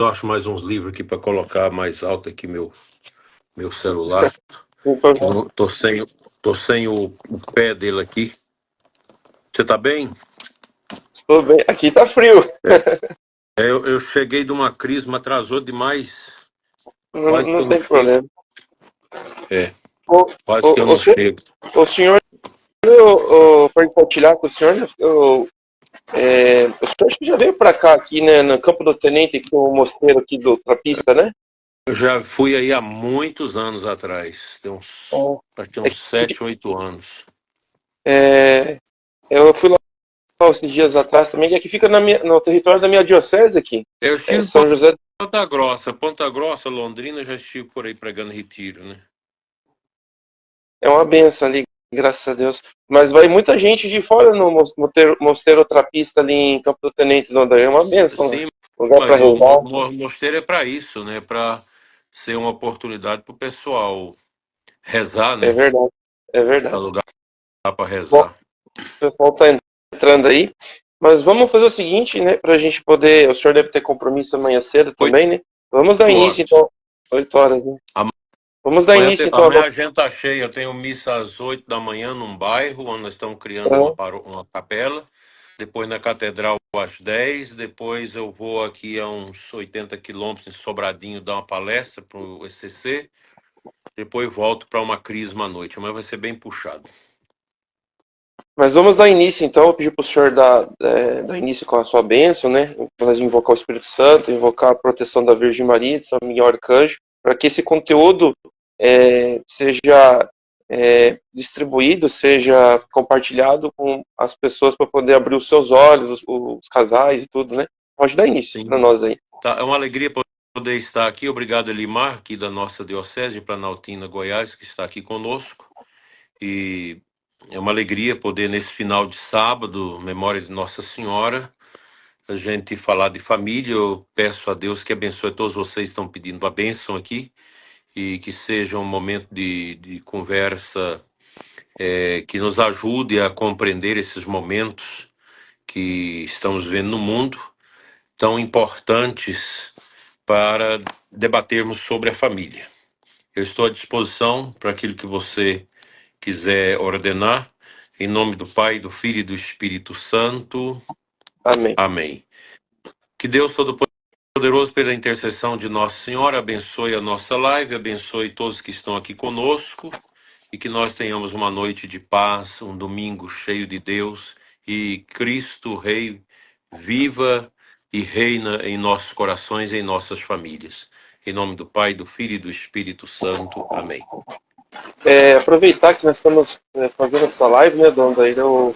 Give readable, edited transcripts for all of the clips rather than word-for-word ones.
eu acho mais uns livros aqui para colocar mais alto aqui meu celular. Por favor. Tô sem o pé dele aqui. Você tá bem? Estou bem. Aqui tá frio. Eu cheguei de uma crise, me atrasou demais. Não, Quase que não eu não tem chego. problema. É, O, quase que eu o, o, não senhor, chego. o senhor, para compartilhar com o senhor, o senhor acho que já veio para cá, aqui, né, no Campo do Tenente, que é o mosteiro aqui do Trapista, né? Eu já fui aí há muitos anos atrás. Acho que tem É, uns 7, 8 anos. eu fui lá esses dias atrás também, e aqui fica no território da minha diocese aqui. Eu estive em São José. Ponta Grossa, Londrina, já estive por aí pregando retiro, né? É uma benção ali, graças a Deus. Mas vai muita gente de fora no mosteiro Trapista ali em Campo do Tenente, Londrina. É uma benção, né? Sim, Lugar para mas o rezar. mosteiro é para isso, né? Para ser uma oportunidade para o pessoal rezar, É né? verdade, é É verdade. lugar para Bom, rezar. o pessoal está entrando aí. Mas vamos fazer o seguinte, né? Para a gente poder. O senhor deve ter compromisso amanhã cedo 8 também, né? Vamos dar início, horas. então. 8 horas, né? Vamos dar início, A então. minha agenda tá cheia. Eu tenho missa às 8 da manhã num bairro onde nós estamos criando uma capela. Depois na catedral às 10. Depois eu vou aqui a uns 80 quilômetros em Sobradinho dar uma palestra para o ECC. Depois volto para uma crisma à noite. Mas vai ser bem puxado. Mas vamos dar início, então. Eu pedi para o senhor dar início com a sua bênção, né? Nós invocar o Espírito Santo, invocar a proteção da Virgem Maria, de São Miguel Arcanjo, para que esse conteúdo seja distribuído, seja compartilhado com as pessoas para poder abrir os seus olhos, os casais e tudo, né? Pode dar início Sim. para nós aí. Tá, é uma alegria poder estar aqui. Obrigado, Elimar, aqui da nossa Diocese de Planaltina, Goiás, que está aqui conosco. E é uma alegria poder, nesse final de sábado, memória de Nossa Senhora, a gente falar de família. Eu peço a Deus que abençoe todos vocês que estão pedindo a bênção aqui e que seja um momento de conversa que nos ajude a compreender esses momentos que estamos vendo no mundo, tão importantes para debatermos sobre a família. Eu estou à disposição para aquilo que você quiser ordenar, em nome do Pai, do Filho e do Espírito Santo. Amém. Amém. Que Deus Todo-Poderoso, pela intercessão de Nossa Senhora, abençoe a nossa live, abençoe todos que estão aqui conosco e que nós tenhamos uma noite de paz, um domingo cheio de Deus e Cristo Rei viva e reina em nossos corações e em nossas famílias. Em nome do Pai, do Filho e do Espírito Santo. Amém. Aproveitar que nós estamos fazendo essa live, né, Dom? Daí eu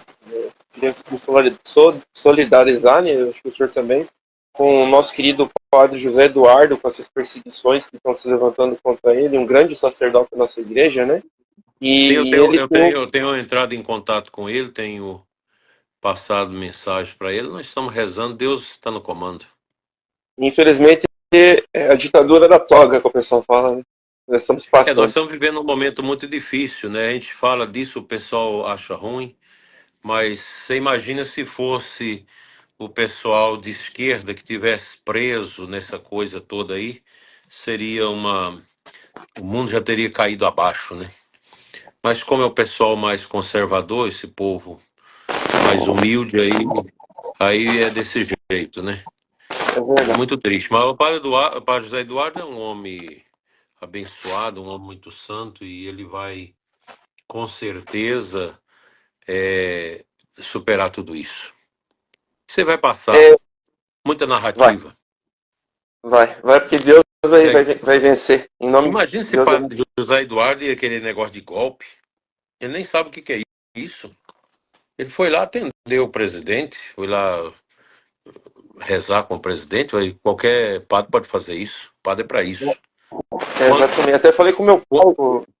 queria me solidarizar, né, eu acho que o senhor também, com o nosso querido padre José Eduardo, com essas perseguições que estão se levantando contra ele, um grande sacerdote da nossa igreja, né? Sim, E ele eu tenho entrado em contato com ele, tenho passado mensagem para ele. Nós estamos rezando, Deus está no comando. infelizmente, é a ditadura da toga, que o pessoal fala, né? Nós estamos Nós passando. estamos vivendo um momento muito difícil, né? A gente fala disso, o pessoal acha ruim, mas você imagina se fosse o pessoal de esquerda que tivesse preso nessa coisa toda aí, seria o mundo já teria caído abaixo, né? Mas como é o pessoal mais conservador, esse povo mais humilde aí é desse jeito, né? É É verdade. muito triste. Mas o padre José Eduardo é um homem abençoado, um homem muito santo, e ele vai, com certeza, superar tudo isso. Você vai passar. É, Muita vai, narrativa. vai, porque Deus É, vai vencer. Em nome de imagina se Deus. padre José Eduardo e aquele negócio de golpe. Ele nem sabe o que é isso. Ele foi lá atender o presidente, foi lá rezar com o presidente. Qualquer padre pode fazer isso. Padre é para isso. Exatamente. Até falei com o meu pai.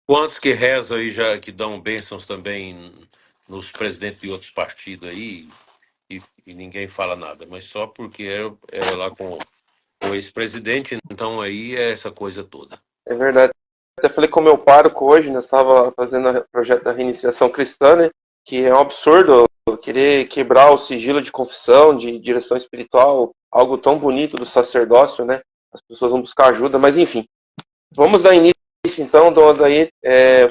Quantos que rezam aí já, que dão bênçãos também nos presidentes de outros partidos aí e ninguém fala nada, mas só porque era lá com o ex-presidente, então aí é essa coisa toda. É verdade. Até falei com o meu pároco hoje, nós estava fazendo o projeto da reiniciação cristã, né? Que é um absurdo querer quebrar o sigilo de confissão, de direção espiritual, algo tão bonito do sacerdócio, né? as pessoas vão buscar ajuda, mas enfim. Vamos dar início, então, Dona Daí.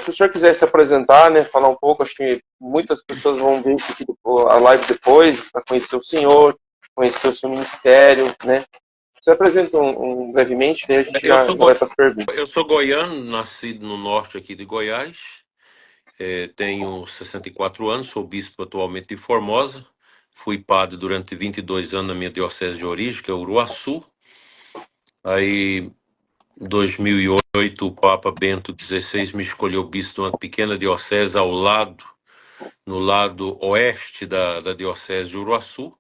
Se o senhor quiser se apresentar, né, falar um pouco, acho que muitas pessoas vão ver isso aqui, a live depois, para conhecer o senhor, conhecer o seu ministério, né? Você apresenta brevemente, daí a gente Eu já sou, vai para as perguntas. eu sou goiano, nascido no norte aqui de Goiás. Tenho 64 anos, sou bispo atualmente de Formosa. Fui padre durante 22 anos na minha diocese de origem, que é Uruaçu. Aí, em 2008, o Papa Bento XVI me escolheu bispo de uma pequena diocese no lado oeste da diocese de Uruaçu,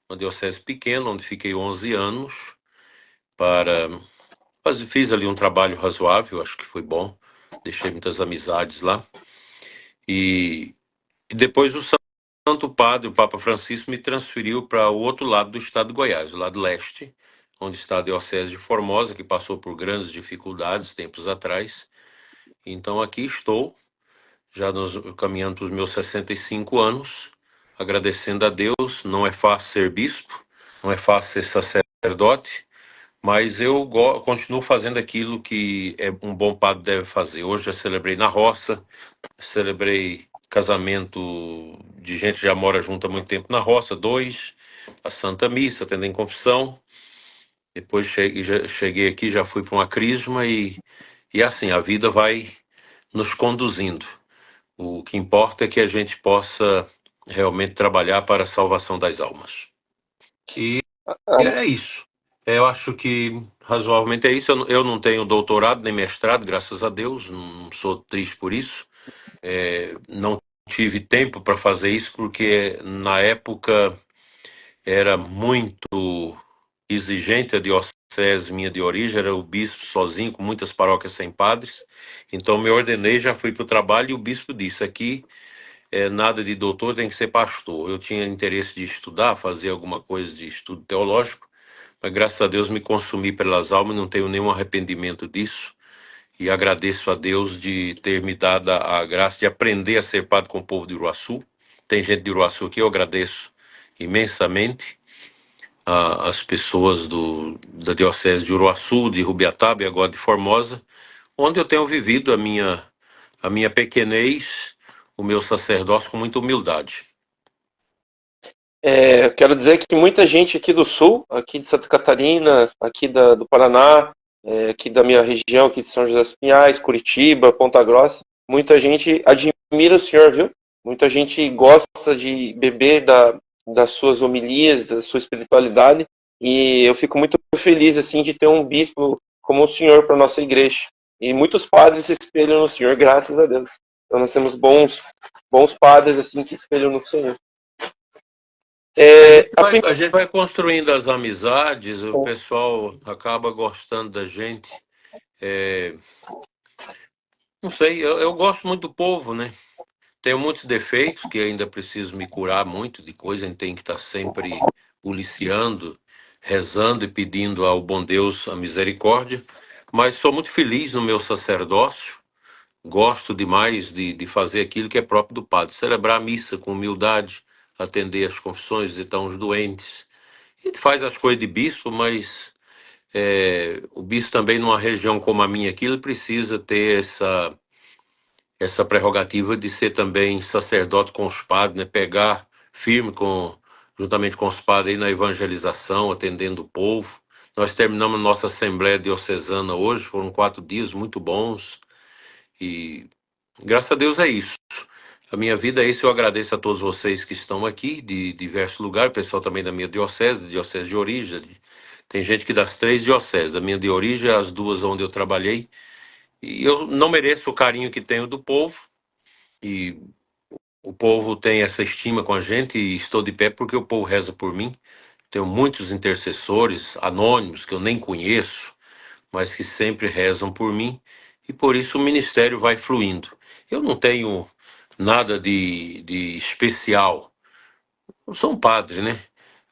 uma diocese pequena, onde fiquei 11 anos. Fiz ali um trabalho razoável, acho que foi bom. Deixei muitas amizades lá. E depois o Santo Padre, o Papa Francisco, me transferiu para o outro lado do estado de Goiás, o lado leste, onde está a Diocese de Formosa, que passou por grandes dificuldades tempos atrás. Então aqui estou, caminhando para os meus 65 anos, agradecendo a Deus. Não é fácil ser bispo, não é fácil ser sacerdote, mas eu continuo fazendo aquilo que um bom padre deve fazer. Hoje eu celebrei na roça, celebrei casamento de gente que já mora junto há muito tempo na roça, dois, a Santa Missa, atendendo confissão. Depois cheguei aqui, já fui para uma crisma e assim, a vida vai nos conduzindo. O que importa é que a gente possa realmente trabalhar para a salvação das almas. E é isso. Eu acho que razoavelmente é isso. Eu não tenho doutorado nem mestrado, graças a Deus, não sou triste por isso. Não tive tempo para fazer isso porque na época era muito exigente. A diocese minha de origem era o bispo sozinho, com muitas paróquias sem padres. Então me ordenei, já fui para o trabalho e o bispo disse: aqui nada de doutor, tem que ser pastor. Eu tinha interesse de estudar, fazer alguma coisa de estudo teológico, mas graças a Deus me consumi pelas almas, não tenho nenhum arrependimento disso. E agradeço a Deus de ter me dado a graça de aprender a ser padre com o povo de Uruaçu. Tem gente de Uruaçu aqui, eu agradeço imensamente as pessoas da Diocese de Uruaçu, de Rubiataba e agora de Formosa, onde eu tenho vivido a minha pequenez, o meu sacerdócio com muita humildade. Quero dizer que muita gente aqui do Sul, aqui de Santa Catarina, aqui do Paraná, aqui da minha região, aqui de São José dos Pinhais, Curitiba, Ponta Grossa, muita gente admira o senhor, viu? Muita gente gosta de beber das suas homilias, da sua espiritualidade, e eu fico muito feliz assim de ter um bispo como o senhor para nossa igreja. E muitos padres se espelham no senhor, graças a Deus. Então nós temos bons padres assim que espelham no senhor. A gente vai construindo as amizades, o pessoal acaba gostando da gente. Não sei, eu gosto muito do povo, né? Tenho muitos defeitos que ainda preciso me curar muito de coisa, a gente tem que estar sempre policiando, rezando e pedindo ao bom Deus a misericórdia, mas sou muito feliz no meu sacerdócio, gosto demais de fazer aquilo que é próprio do padre, celebrar a missa com humildade, atender as confissões, visitar os doentes. A gente faz as coisas de bispo, mas o bispo também numa região como a minha aqui, ele precisa ter essa prerrogativa de ser também sacerdote com os padres, né? Pegar firme juntamente com os padres aí na evangelização, atendendo o povo. Nós terminamos nossa Assembleia Diocesana hoje, foram 4 dias muito bons e graças a Deus é isso. A minha vida é isso, eu agradeço a todos vocês que estão aqui, de diversos lugares, pessoal também da minha diocese de origem. Tem gente que das 3 dioceses, da minha de origem, as 2 onde eu trabalhei. E eu não mereço o carinho que tenho do povo, e o povo tem essa estima com a gente, e estou de pé porque o povo reza por mim. Tenho muitos intercessores anônimos que eu nem conheço, mas que sempre rezam por mim, e por isso o ministério vai fluindo. Eu não tenho nada de especial. Eu sou um padre, né?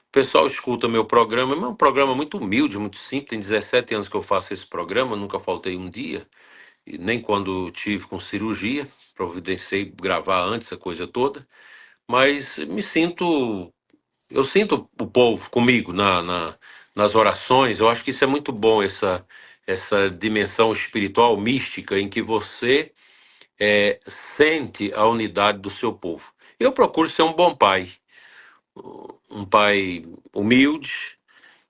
O pessoal escuta meu programa, mas é um programa muito humilde, muito simples. Tem 17 anos que eu faço esse programa, nunca faltei um dia, e nem quando tive com cirurgia, providenciei gravar antes a coisa toda, mas eu sinto o povo comigo nas orações. Eu acho que isso é muito bom, essa dimensão espiritual, mística, em que você sente a unidade do seu povo. Eu procuro ser um bom pai, um pai humilde.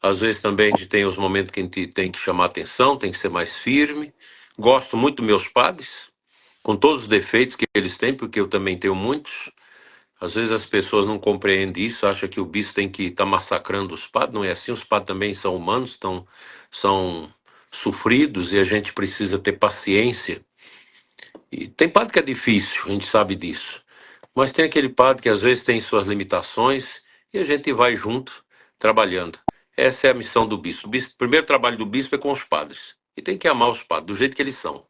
Às vezes também a gente tem os momentos que a gente tem que chamar atenção, tem que ser mais firme. Gosto muito dos meus padres, com todos os defeitos que eles têm, porque eu também tenho muitos. Às vezes as pessoas não compreendem isso, acham que o bispo tem que estar massacrando os padres. Não é assim, os padres também são humanos, são sofridos e a gente precisa ter paciência. E tem padre que é difícil, a gente sabe disso. Mas tem aquele padre que às vezes tem suas limitações e a gente vai junto, trabalhando. Essa é a missão do bispo. O primeiro trabalho do bispo é com os padres. E tem que amar os padres, do jeito que eles são.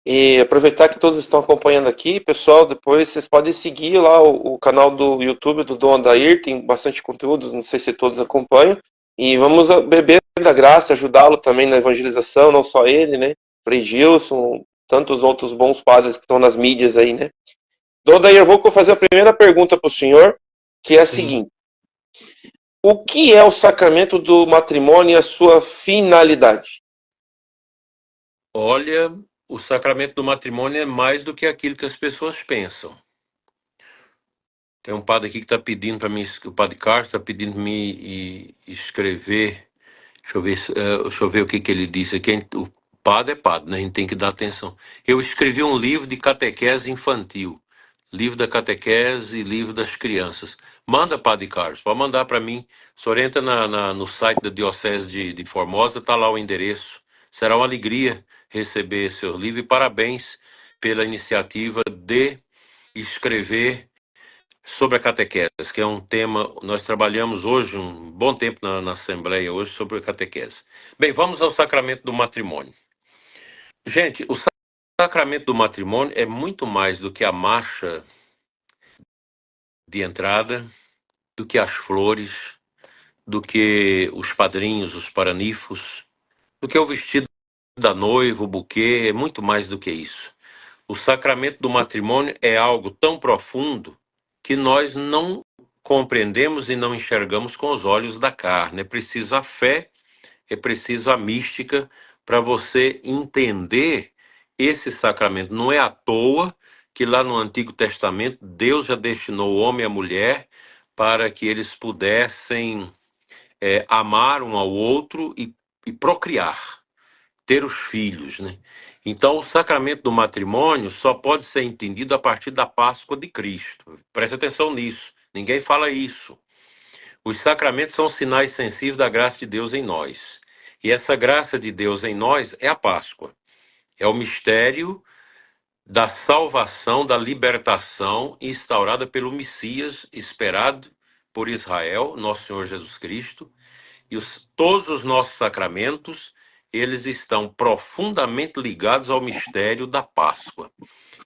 E aproveitar que todos estão acompanhando aqui, pessoal, depois vocês podem seguir lá o canal do YouTube do Dom Adair, tem bastante conteúdo, não sei se todos acompanham. E vamos beber da graça, ajudá-lo também na evangelização, não só ele, né? Frei Gilson, tantos outros bons padres que estão nas mídias aí, né? Dom Adair, eu vou fazer a primeira pergunta para o senhor, que é a Sim. seguinte: o que é o sacramento do matrimônio e a sua finalidade? Olha, o sacramento do matrimônio é mais do que aquilo que as pessoas pensam. Tem um padre aqui que está pedindo para mim, o padre Carlos está pedindo para mim escrever. Deixa eu ver o que ele disse aqui. O padre é padre, né? A gente tem que dar atenção. Eu escrevi um livro de catequese infantil. Livro da catequese e livro das crianças. Manda, padre Carlos, pode mandar para mim. Se orienta no site da Diocese de Formosa, está lá o endereço. Será uma alegria receber seu livro e parabéns pela iniciativa de escrever sobre a catequese, que é um tema, nós trabalhamos hoje, um bom tempo na Assembleia hoje, sobre a catequese. Bem, vamos ao sacramento do matrimônio. Gente, o sacramento do matrimônio é muito mais do que a marcha de entrada, do que as flores, do que os padrinhos, os paranifos, do que o vestido da noiva, o buquê, é muito mais do que isso. O sacramento do matrimônio é algo tão profundo que nós não compreendemos e não enxergamos com os olhos da carne. É preciso a fé, é preciso a mística para você entender esse sacramento. Não é à toa que lá no Antigo Testamento Deus já destinou o homem e a mulher para que eles pudessem amar um ao outro e procriar, ter os filhos, né? Então, o sacramento do matrimônio só pode ser entendido a partir da Páscoa de Cristo. Preste atenção nisso. Ninguém fala isso. Os sacramentos são sinais sensíveis da graça de Deus em nós. E essa graça de Deus em nós é a Páscoa. É o mistério da salvação, da libertação instaurada pelo Messias, esperado por Israel, nosso Senhor Jesus Cristo. E todos os nossos sacramentos, eles estão profundamente ligados ao mistério da Páscoa.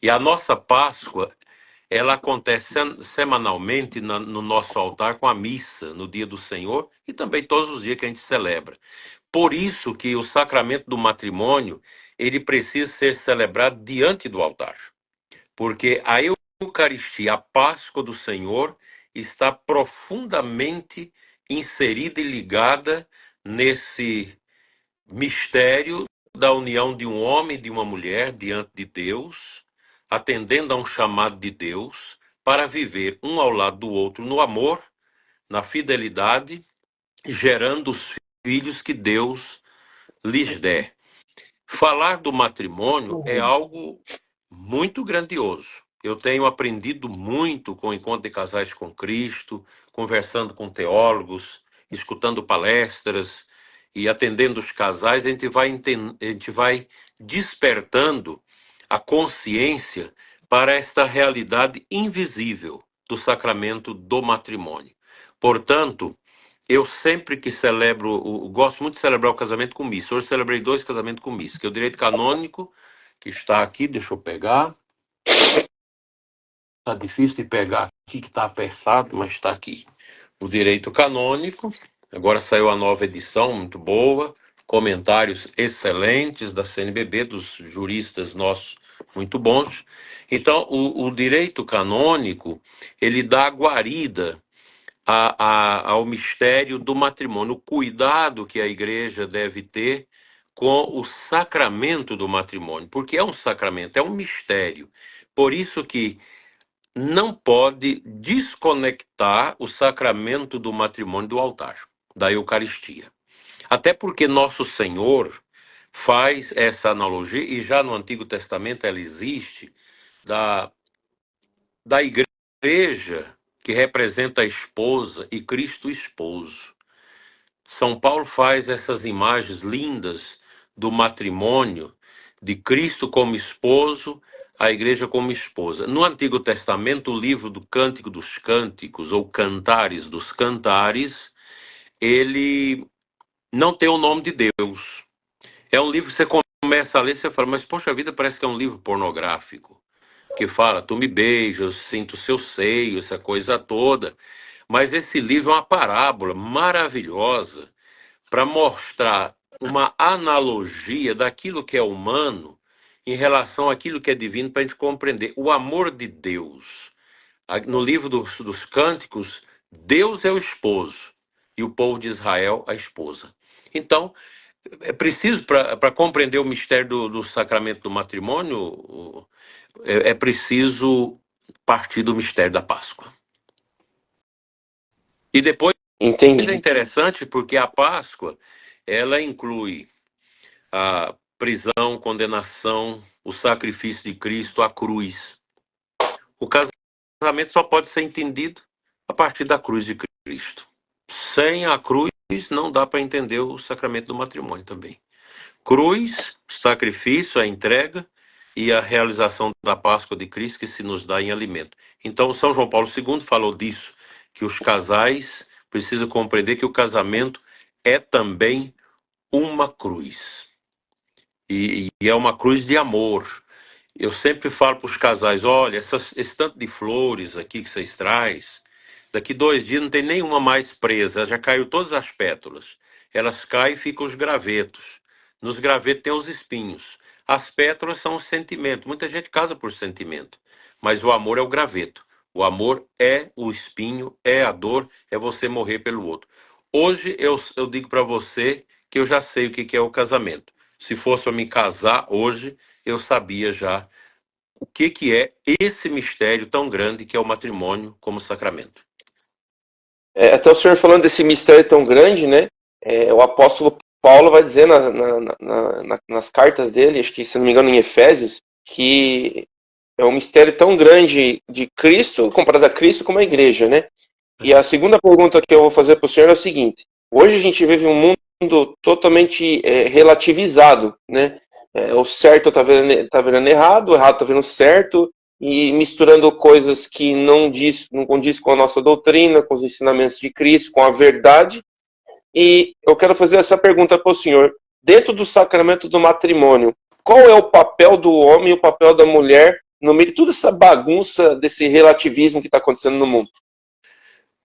E a nossa Páscoa, ela acontece semanalmente no nosso altar com a missa, no dia do Senhor, e também todos os dias que a gente celebra. Por isso que o sacramento do matrimônio, ele precisa ser celebrado diante do altar. Porque a Eucaristia, a Páscoa do Senhor, está profundamente inserida e ligada nesse mistério da união de um homem e de uma mulher diante de Deus, atendendo a um chamado de Deus para viver um ao lado do outro no amor, na fidelidade, gerando os filhos que Deus lhes der. Falar do matrimônio é algo muito grandioso. Eu tenho aprendido muito com o Encontro de Casais com Cristo, conversando com teólogos, escutando palestras e atendendo os casais. A gente vai despertando a consciência para esta realidade invisível do sacramento do matrimônio. Portanto, eu sempre que celebro, gosto muito de celebrar o casamento com missa. Hoje celebrei 2 casamentos com missa, que é o direito canônico, que está aqui, deixa eu pegar. Está difícil de pegar aqui, que está apertado, mas está aqui. O direito canônico, agora saiu a nova edição, muito boa, comentários excelentes da CNBB, dos juristas nossos, muito bons. Então, o direito canônico, ele dá a guarida ao mistério do matrimônio, o cuidado que a igreja deve ter com o sacramento do matrimônio, porque é um sacramento, é um mistério. Por isso que não pode desconectar o sacramento do matrimônio do altar, da Eucaristia. Até porque Nosso Senhor faz essa analogia, e já no Antigo Testamento ela existe, da igreja que representa a esposa e Cristo esposo. São Paulo faz essas imagens lindas do matrimônio, de Cristo como esposo, a igreja como esposa. No Antigo Testamento, o livro do Cântico dos Cânticos, ou Cantares dos Cantares, ele não tem o nome de Deus. É um livro que você começa a ler e você fala, mas poxa vida, parece que é um livro pornográfico, que fala, tu me beijas, eu sinto o seu seio, essa coisa toda. Mas esse livro é uma parábola maravilhosa para mostrar uma analogia daquilo que é humano em relação àquilo que é divino, para a gente compreender o amor de Deus. No livro dos Cânticos, Deus é o esposo e o povo de Israel a esposa. Então, é preciso, para compreender o mistério do sacramento do matrimônio, é preciso partir do mistério da Páscoa. E depois é Entendi. interessante porque a Páscoa, ela inclui a prisão, condenação, o sacrifício de Cristo, a cruz. O casamento só pode ser entendido a partir da cruz de Cristo. Sem a cruz, não dá para entender o sacramento do matrimônio também. Cruz, sacrifício, a entrega e a realização da Páscoa de Cristo que se nos dá em alimento. Então, São João Paulo II falou disso, que os casais precisam compreender que o casamento é também uma cruz. E é uma cruz de amor. Eu sempre falo para os casais, olha, esse tanto de flores aqui que vocês trazem, daqui 2 dias não tem nenhuma mais presa, já caiu todas as pétalas. Elas caem e ficam os gravetos. Nos gravetos tem os espinhos. As pétalas são os sentimentos. Muita gente casa por sentimento, mas o amor é o graveto. O amor é o espinho, é a dor, é você morrer pelo outro. Hoje eu digo para você que eu já sei o que é o casamento. Se fosse para me casar hoje, eu sabia já o que é esse mistério tão grande que é o matrimônio como sacramento. Até o senhor falando desse mistério tão grande, né? O apóstolo Paulo vai dizer nas cartas dele, acho que se não me engano em Efésios, que é um mistério tão grande de Cristo, comparado a Cristo como a igreja, né? E a segunda pergunta que eu vou fazer para o senhor é o seguinte: hoje a gente vive um mundo totalmente relativizado, né? O certo tá virando errado, o errado tá virando certo, e misturando coisas que não condiz com a nossa doutrina, com os ensinamentos de Cristo, com a verdade. E eu quero fazer essa pergunta para o senhor: dentro do sacramento do matrimônio, qual é o papel do homem e o papel da mulher no meio de toda essa bagunça desse relativismo que está acontecendo no mundo?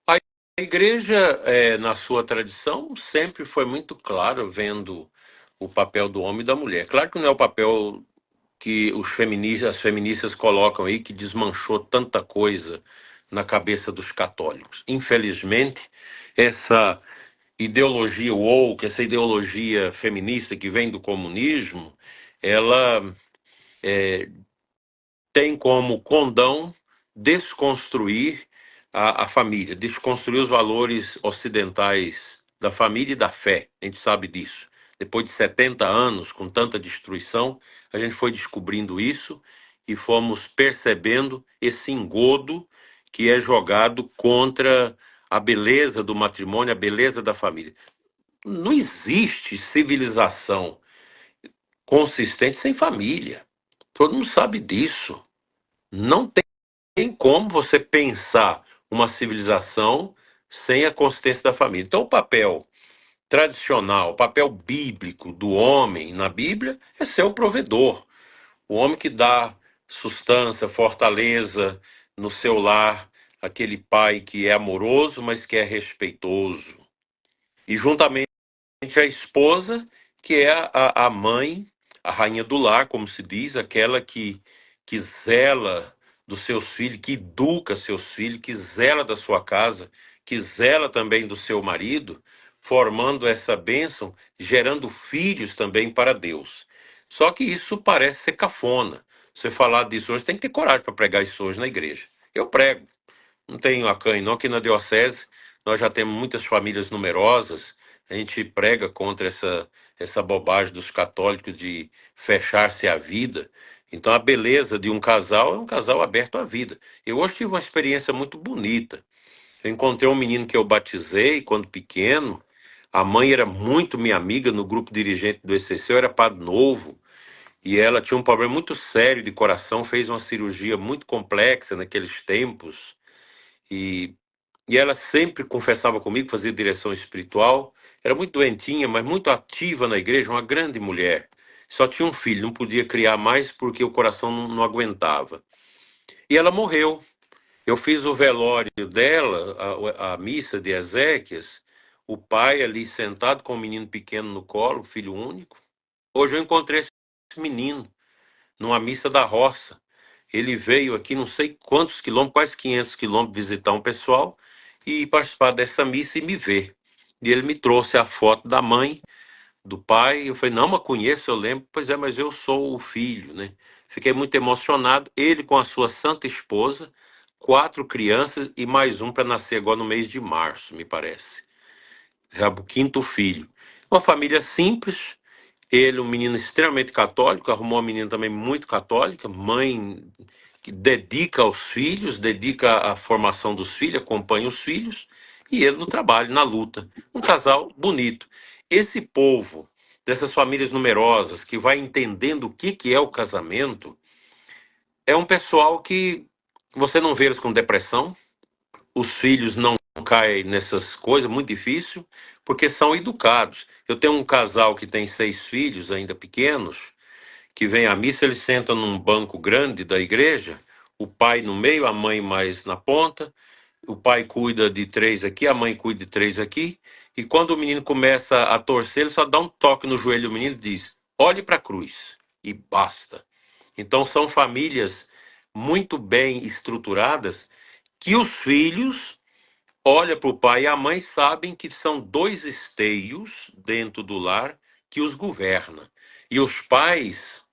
A igreja, na sua tradição, sempre foi muito claro vendo o papel do homem e da mulher. Claro que não é o papel que as feministas colocam aí, que desmanchou tanta coisa na cabeça dos católicos. Infelizmente, essa ideologia woke, essa ideologia feminista que vem do comunismo, ela tem como condão desconstruir a família, desconstruir os valores ocidentais da família e da fé. A gente sabe disso. Depois de 70 anos, com tanta destruição, a gente foi descobrindo isso e fomos percebendo esse engodo que é jogado contra a beleza do matrimônio, a beleza da família. Não existe civilização consistente sem família. Todo mundo sabe disso. Não tem como você pensar uma civilização sem a consistência da família. Então, o papel tradicional, o papel bíblico do homem na Bíblia é ser o provedor. O homem que dá sustância, fortaleza no seu lar, aquele pai que é amoroso, mas que é respeitoso. E juntamente a esposa, que é a mãe, a rainha do lar, como se diz, aquela que zela dos seus filhos, que educa seus filhos, que zela da sua casa, que zela também do seu marido, formando essa bênção, gerando filhos também para Deus. Só que isso parece ser cafona. Você falar disso hoje, tem que ter coragem para pregar isso hoje na igreja. Eu prego, não tenho acanho não, aqui na diocese nós já temos muitas famílias numerosas, a gente prega contra essa bobagem dos católicos de fechar-se à vida. Então a beleza de um casal é um casal aberto à vida. Eu hoje tive uma experiência muito bonita. Eu encontrei um menino que eu batizei quando pequeno, a mãe era muito minha amiga no grupo dirigente do ECC, eu era padre novo, e ela tinha um problema muito sério de coração, fez uma cirurgia muito complexa naqueles tempos, e, e ela sempre confessava comigo, fazia direção espiritual, era muito doentinha, mas muito ativa na igreja, uma grande mulher. Só tinha um filho, não podia criar mais porque o coração não aguentava. E ela morreu. Eu fiz o velório dela, a missa de Ezequias, o pai ali sentado com o menino pequeno no colo, filho único. Hoje eu encontrei esse menino numa missa da roça. Ele veio aqui não sei quantos quilômetros, quase 500 quilômetros, visitar um pessoal e participar dessa missa e me ver. E ele me trouxe a foto da mãe, do pai. Eu falei, não, mas conheço, eu lembro. Pois é, mas eu sou o filho, né? Fiquei muito emocionado. Ele com a sua santa esposa, 4 crianças e mais um para nascer agora no mês de março, me parece. Já o 5º filho. Uma família simples, ele, um menino extremamente católico, arrumou uma menina também muito católica, mãe que dedica aos filhos, dedica à formação dos filhos, acompanha os filhos, e ele no trabalho, na luta. Um casal bonito. Esse povo, dessas famílias numerosas, que vai entendendo o que é o casamento, é um pessoal que você não vê eles com depressão, os filhos não caem nessas coisas, muito difícil, porque são educados. Eu tenho um casal que tem 6 filhos ainda pequenos, que vem à missa, eles sentam num banco grande da igreja, o pai no meio, a mãe mais na ponta, o pai cuida de 3 aqui, a mãe cuida de 3 aqui, e quando o menino começa a torcer, ele só dá um toque no joelho do menino e diz, olhe para a cruz, e basta. Então são famílias muito bem estruturadas, que os filhos olha para o pai e a mãe sabem que são 2 esteios dentro do lar que os governa. E os pais,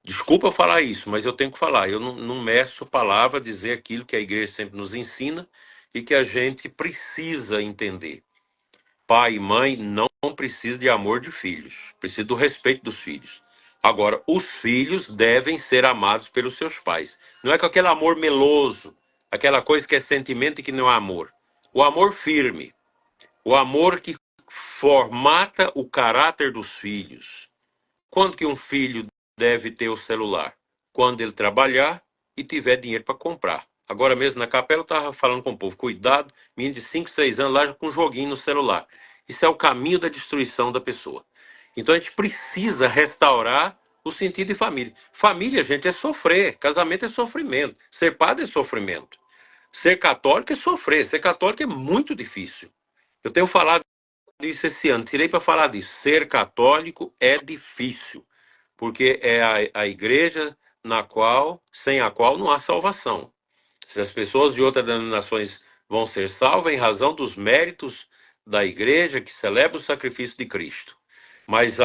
desculpa eu falar isso, mas eu tenho que falar, eu não meço palavra dizer aquilo que a igreja sempre nos ensina e que a gente precisa entender. Pai e mãe não precisam de amor de filhos, precisam do respeito dos filhos. Agora, os filhos devem ser amados pelos seus pais. Não é com aquele amor meloso, aquela coisa que é sentimento e que não é amor. O amor firme, o amor que formata o caráter dos filhos. Quando que um filho deve ter o celular? Quando ele trabalhar e tiver dinheiro para comprar. Agora mesmo na capela eu estava falando com o povo, cuidado, menino de 5, 6 anos lá com um joguinho no celular. Isso é o caminho da destruição da pessoa. Então a gente precisa restaurar o sentido de família. Família, gente, é sofrer. Casamento é sofrimento. Ser padre é sofrimento. Ser católico é sofrer. Ser católico é muito difícil. Eu tenho falado disso esse ano, tirei para falar disso. Ser católico é difícil, porque é a igreja sem a qual não há salvação. Se as pessoas de outras denominações vão ser salvas em razão dos méritos da igreja que celebra o sacrifício de Cristo. Mas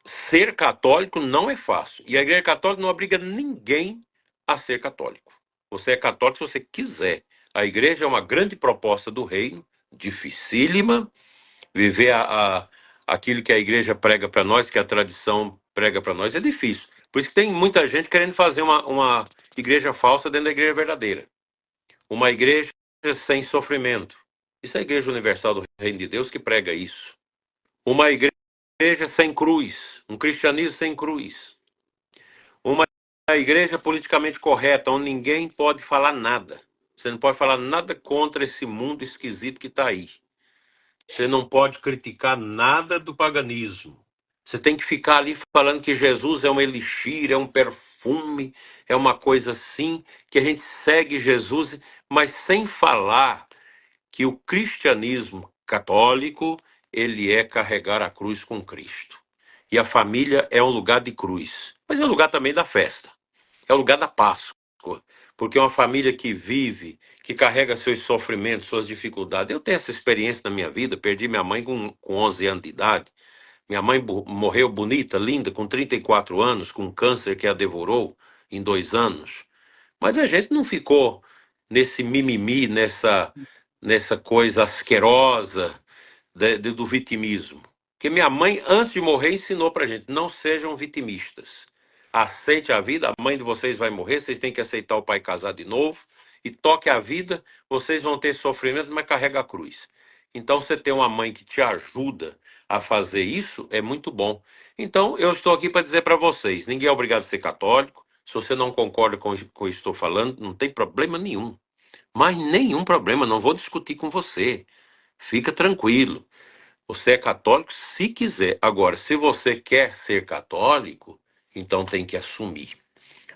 ser católico não é fácil. E a igreja católica não obriga ninguém a ser católico. Você é católico se você quiser. A igreja é uma grande proposta do reino, dificílima, viver aquilo que a igreja prega para nós, que a tradição prega para nós, é difícil. Por isso que tem muita gente querendo fazer uma igreja falsa dentro da igreja verdadeira. Uma igreja sem sofrimento. Isso é a Igreja Universal do Reino de Deus que prega isso. Uma igreja sem cruz. Um cristianismo sem cruz. Uma igreja politicamente correta, onde ninguém pode falar nada. Você não pode falar nada contra esse mundo esquisito que está aí. Você não pode criticar nada do paganismo. Você tem que ficar ali falando que Jesus é um elixir, é um perfume, é uma coisa assim, que a gente segue Jesus, mas sem falar que o cristianismo católico, ele é carregar a cruz com Cristo. E a família é um lugar de cruz, mas é um lugar também da festa. É o lugar da Páscoa. porque é uma família que vive, que carrega seus sofrimentos, suas dificuldades. Eu tenho essa experiência na minha vida, perdi minha mãe com 11 anos de idade. Minha mãe morreu bonita, linda, com 34 anos, com um câncer que a devorou em 2 anos. Mas a gente não ficou nesse mimimi, nessa coisa asquerosa do vitimismo. Porque minha mãe, antes de morrer, ensinou pra gente: não sejam vitimistas. Aceite a vida, a mãe de vocês vai morrer, vocês têm que aceitar o pai casar de novo, e toque a vida, vocês vão ter sofrimento, mas carrega a cruz. Então, você ter uma mãe que te ajuda a fazer isso é muito bom. Então, eu estou aqui para dizer para vocês: ninguém é obrigado a ser católico. Se você não concorda com o que eu estou falando, não tem problema nenhum. Mas nenhum problema, não vou discutir com você. Fica tranquilo. Você é católico se quiser. Agora, se você quer ser católico, então tem que assumir.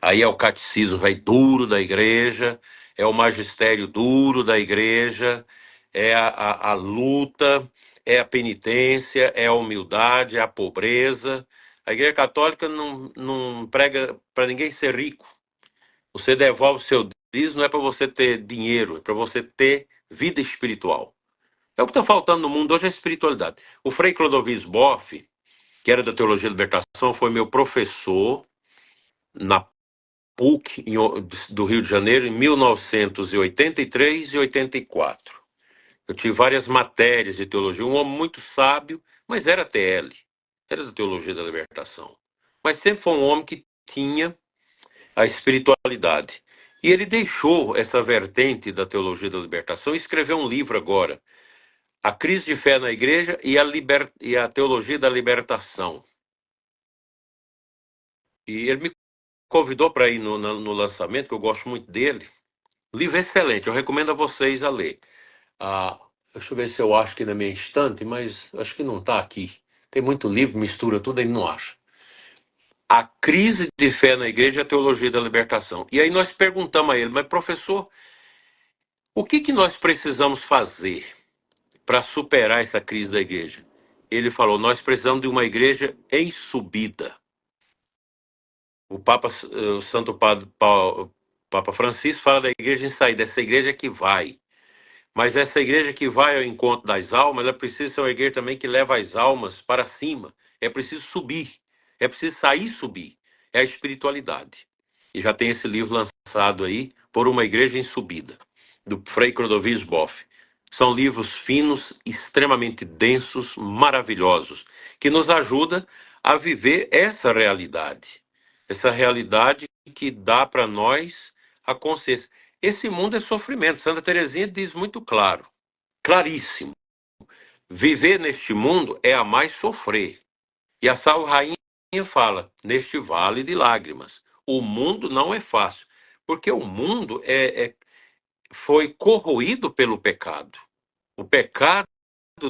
Aí é o catecismo vai duro da igreja, é o magistério duro da igreja, é a luta, é a penitência, é a humildade, é a pobreza. A igreja católica não prega para ninguém ser rico. Você devolve o seu dízimo, não é para você ter dinheiro, é para você ter vida espiritual. É o que está faltando no mundo hoje, é a espiritualidade. O Frei Clodovis Boff, que era da Teologia da Libertação, foi meu professor na PUC do Rio de Janeiro em 1983 e 84. Eu tive várias matérias de teologia, um homem muito sábio, mas era TL, era da Teologia da Libertação. Mas sempre foi um homem que tinha a espiritualidade. E ele deixou essa vertente da Teologia da Libertação e escreveu um livro agora, A Crise de Fé na Igreja e a Teologia da Libertação. E ele me convidou para ir no lançamento, que eu gosto muito dele. Livro excelente, eu recomendo a vocês a ler. Deixa eu ver se eu acho aqui na minha estante, mas acho que não está aqui. Tem muito livro, mistura tudo, aí não acha. A Crise de Fé na Igreja e a Teologia da Libertação. E aí nós perguntamos a ele: mas professor, o que nós precisamos fazer para superar essa crise da igreja? Ele falou: nós precisamos de uma igreja em subida. O Santo Padre Papa Francisco fala da igreja em saída, essa igreja que vai. Mas essa igreja que vai ao encontro das almas, ela precisa ser uma igreja também que leva as almas para cima. É preciso subir. É preciso sair e subir. É a espiritualidade. E já tem esse livro lançado aí, Por uma Igreja em Subida, do Frei Clodovis Boff. São livros finos, extremamente densos, maravilhosos, que nos ajuda a viver essa realidade. Essa realidade que dá para nós a consciência. Esse mundo é sofrimento. Santa Teresinha diz muito claro, claríssimo. Viver neste mundo é a mais sofrer. E a Salve Rainha fala, neste vale de lágrimas. O mundo não é fácil, porque o mundo foi corroído pelo pecado. O pecado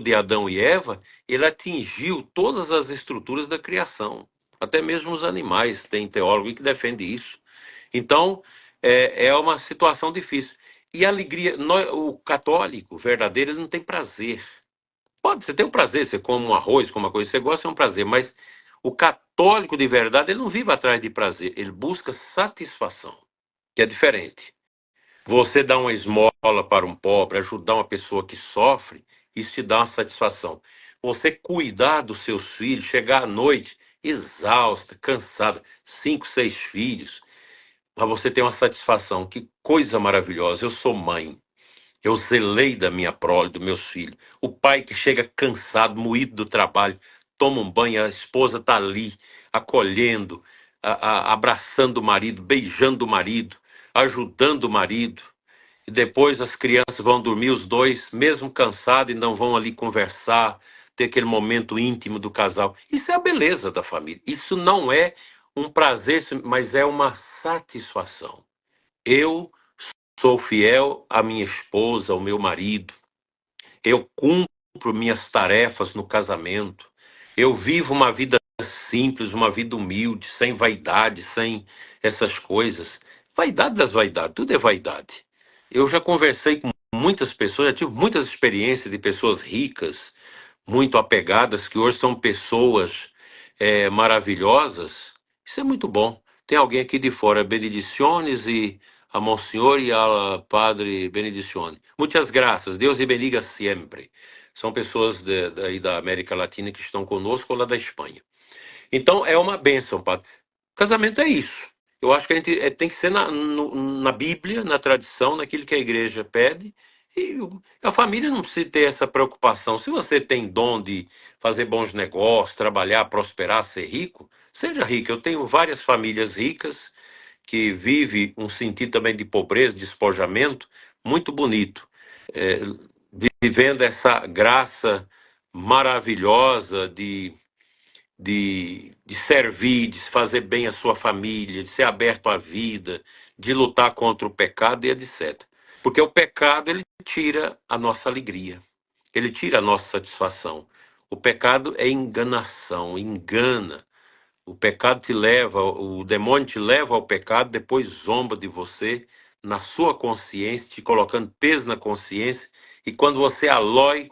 de Adão e Eva, ele atingiu todas as estruturas da criação. Até mesmo os animais, tem teólogo que defende isso. Então, é uma situação difícil. E a alegria, o católico verdadeiro, ele não tem prazer. Pode, você tem um prazer, você come um arroz, come uma coisa que você gosta, é um prazer, mas o católico de verdade, ele não vive atrás de prazer, ele busca satisfação, que é diferente. Você dá uma esmola para um pobre, ajudar uma pessoa que sofre, isso te dá uma satisfação. Você cuidar dos seus filhos, chegar à noite exausta, cansada, 5, 6 filhos, mas você tem uma satisfação. Que coisa maravilhosa. Eu sou mãe. Eu zelei da minha prole, dos meus filhos. O pai que chega cansado, moído do trabalho, toma um banho, a esposa está ali, acolhendo, abraçando o marido, beijando o marido, ajudando o marido. E depois as crianças vão dormir, os dois, mesmo cansados, e não vão ali conversar, ter aquele momento íntimo do casal. Isso é a beleza da família. Isso não é um prazer, mas é uma satisfação. Eu sou fiel à minha esposa, ao meu marido. Eu cumpro minhas tarefas no casamento. Eu vivo uma vida simples, uma vida humilde, sem vaidade, sem essas coisas. Vaidade das vaidades, tudo é vaidade. Eu já conversei com muitas pessoas, já tive muitas experiências de pessoas ricas, muito apegadas, que hoje são pessoas maravilhosas. Isso é muito bom. Tem alguém aqui de fora, benediciones e a Monsenhor e a Padre Benedicione. Muitas graças, Deus lhe bendiga sempre. São pessoas daí da América Latina que estão conosco ou lá da Espanha. Então, é uma bênção, padre. Casamento é isso. Eu acho que a gente tem que ser na Bíblia, na tradição, naquilo que a igreja pede. E a família não precisa ter essa preocupação. Se você tem dom de fazer bons negócios, trabalhar, prosperar, ser rico, seja rico. Eu tenho várias famílias ricas que vivem um sentido também de pobreza, de despojamento, muito bonito. É, vivendo essa graça maravilhosa de servir, de fazer bem a sua família, de ser aberto à vida, de lutar contra o pecado e etc. Porque o pecado, ele tira a nossa alegria, ele tira a nossa satisfação. O pecado é enganação, engana. O pecado te leva, o demônio te leva ao pecado, depois zomba de você, na sua consciência, te colocando peso na consciência, e quando você alói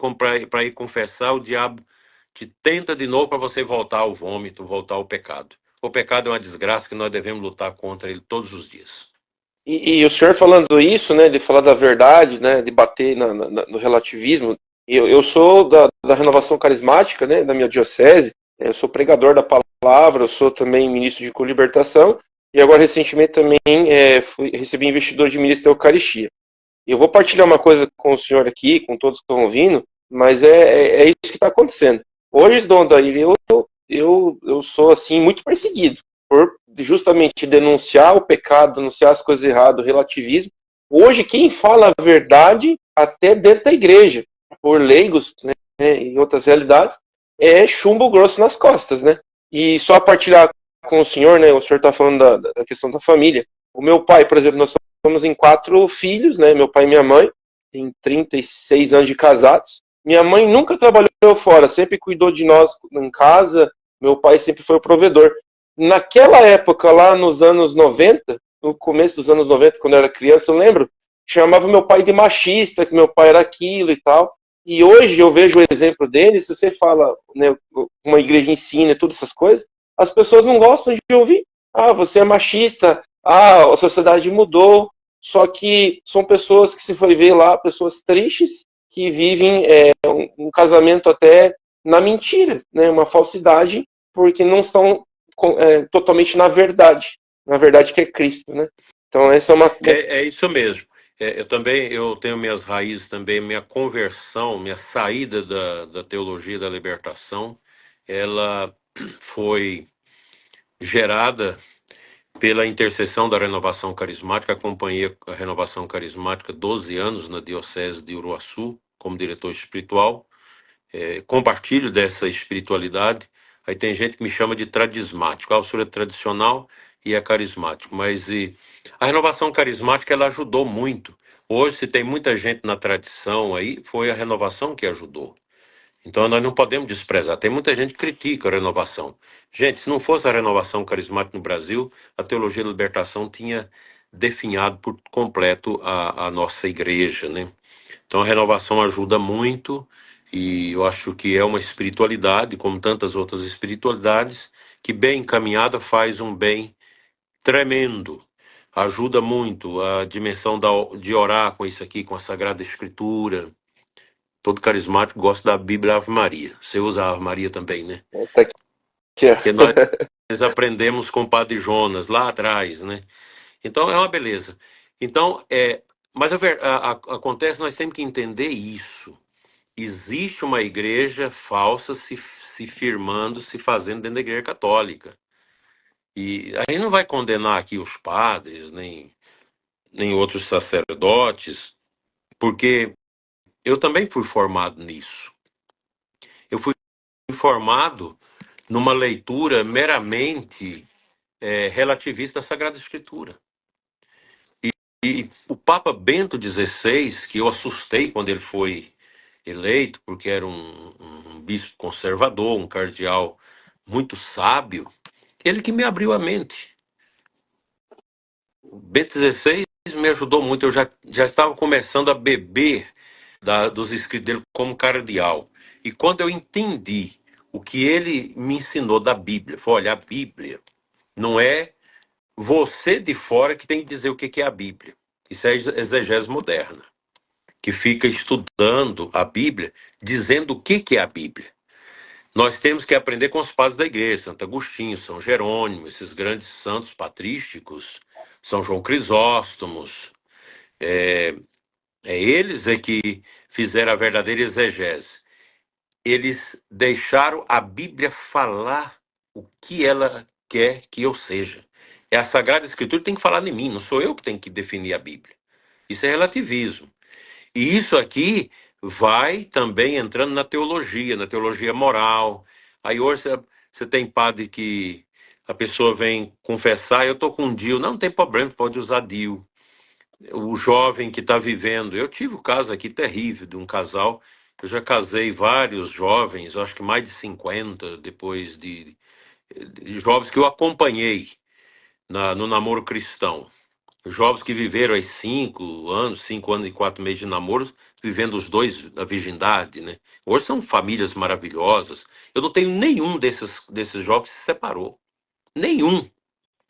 para ir confessar, o diabo te tenta de novo para você voltar ao vômito, voltar ao pecado. O pecado é uma desgraça que nós devemos lutar contra ele todos os dias. E o senhor falando isso, né, de falar da verdade, né, de bater no relativismo, eu sou da renovação carismática, né, da minha diocese, eu sou pregador da palavra, eu sou também ministro de colibertação, e agora recentemente também recebi investidor de ministro da Eucaristia. Eu vou partilhar uma coisa com o senhor aqui, com todos que estão ouvindo, mas é isso que está acontecendo. Hoje, Dom Daí, eu sou assim muito perseguido por justamente denunciar o pecado, denunciar as coisas erradas, o relativismo. Hoje, quem fala a verdade, até dentro da igreja, por leigos, né, em outras realidades, é chumbo grosso nas costas, né? E só partilhar com o senhor, né? O senhor está falando da questão da família. O meu pai, por exemplo, nós somos em 4 filhos, né? Meu pai e minha mãe, tem 36 anos de casados. Minha mãe nunca trabalhou fora, sempre cuidou de nós em casa. Meu pai sempre foi o provedor. Naquela época, lá nos anos 90, no começo dos anos 90, quando eu era criança, eu lembro, chamava meu pai de machista, que meu pai era aquilo e tal. E hoje eu vejo o exemplo dele, se você fala, né, uma igreja ensina todas essas coisas, as pessoas não gostam de ouvir. Ah, você é machista, ah, a sociedade mudou. Só que são pessoas que se foi ver lá, pessoas tristes, que vivem um casamento até na mentira, né, uma falsidade, porque não estão totalmente na verdade que é Cristo, né? Então essa é uma... É isso mesmo. Eu tenho minhas raízes também, minha conversão, minha saída da teologia da libertação, ela foi gerada pela intercessão da Renovação Carismática. Acompanhei a Renovação Carismática 12 anos na Diocese de Uruaçu, como diretor espiritual. Compartilho dessa espiritualidade. Aí tem gente que me chama de tradismático. O senhor é tradicional e é carismático. Mas a renovação carismática, ela ajudou muito. Hoje, se tem muita gente na tradição aí, foi a renovação que ajudou. Então, nós não podemos desprezar. Tem muita gente que critica a renovação. Gente, se não fosse a renovação carismática no Brasil, a teologia da libertação tinha definhado por completo a nossa igreja, né? Então a renovação ajuda muito e eu acho que é uma espiritualidade, como tantas outras espiritualidades, que bem encaminhada faz um bem tremendo. Ajuda muito a dimensão de orar com isso aqui, com a Sagrada Escritura. Todo carismático gosta da Bíblia Ave Maria. Você usa a Ave Maria também, né? Tá aqui, Porque nós aprendemos com o Padre Jonas lá atrás, né? Então é uma beleza. Então, mas acontece, nós temos que entender isso. Existe uma igreja falsa se firmando, se fazendo dentro da igreja católica. E a gente não vai condenar aqui os padres, nem outros sacerdotes, porque eu também fui formado nisso. Eu fui formado numa leitura meramente relativista da Sagrada Escritura. E o Papa Bento XVI, que eu assustei quando ele foi eleito, porque era um bispo conservador, um cardeal muito sábio, ele que me abriu a mente. O Bento XVI me ajudou muito, eu já estava começando a beber dos escritos dele como cardeal. E quando eu entendi o que ele me ensinou da Bíblia, foi olhar, a Bíblia não é você de fora que tem que dizer o que é a Bíblia. Isso é exegese moderna, que fica estudando a Bíblia, dizendo o que é a Bíblia. Nós temos que aprender com os padres da igreja, Santo Agostinho, São Jerônimo, esses grandes santos patrísticos, São João Crisóstomos. Eles que fizeram a verdadeira exegese. Eles deixaram a Bíblia falar o que ela quer que eu seja. É a Sagrada Escritura que tem que falar de mim, não sou eu que tenho que definir a Bíblia. Isso é relativismo. E isso aqui vai também entrando na teologia moral. Aí hoje você tem padre que a pessoa vem confessar, eu estou com um DIU. Não tem problema, pode usar DIU. O jovem que está vivendo. Eu tive um caso aqui terrível de um casal. Eu já casei vários jovens, acho que mais de 50, depois de jovens que eu acompanhei no namoro cristão. Jovens que viveram aí 5 anos e 4 meses de namoro, vivendo os dois a virgindade, né? Hoje são famílias maravilhosas. Eu não tenho nenhum desses jovens que se separou. Nenhum.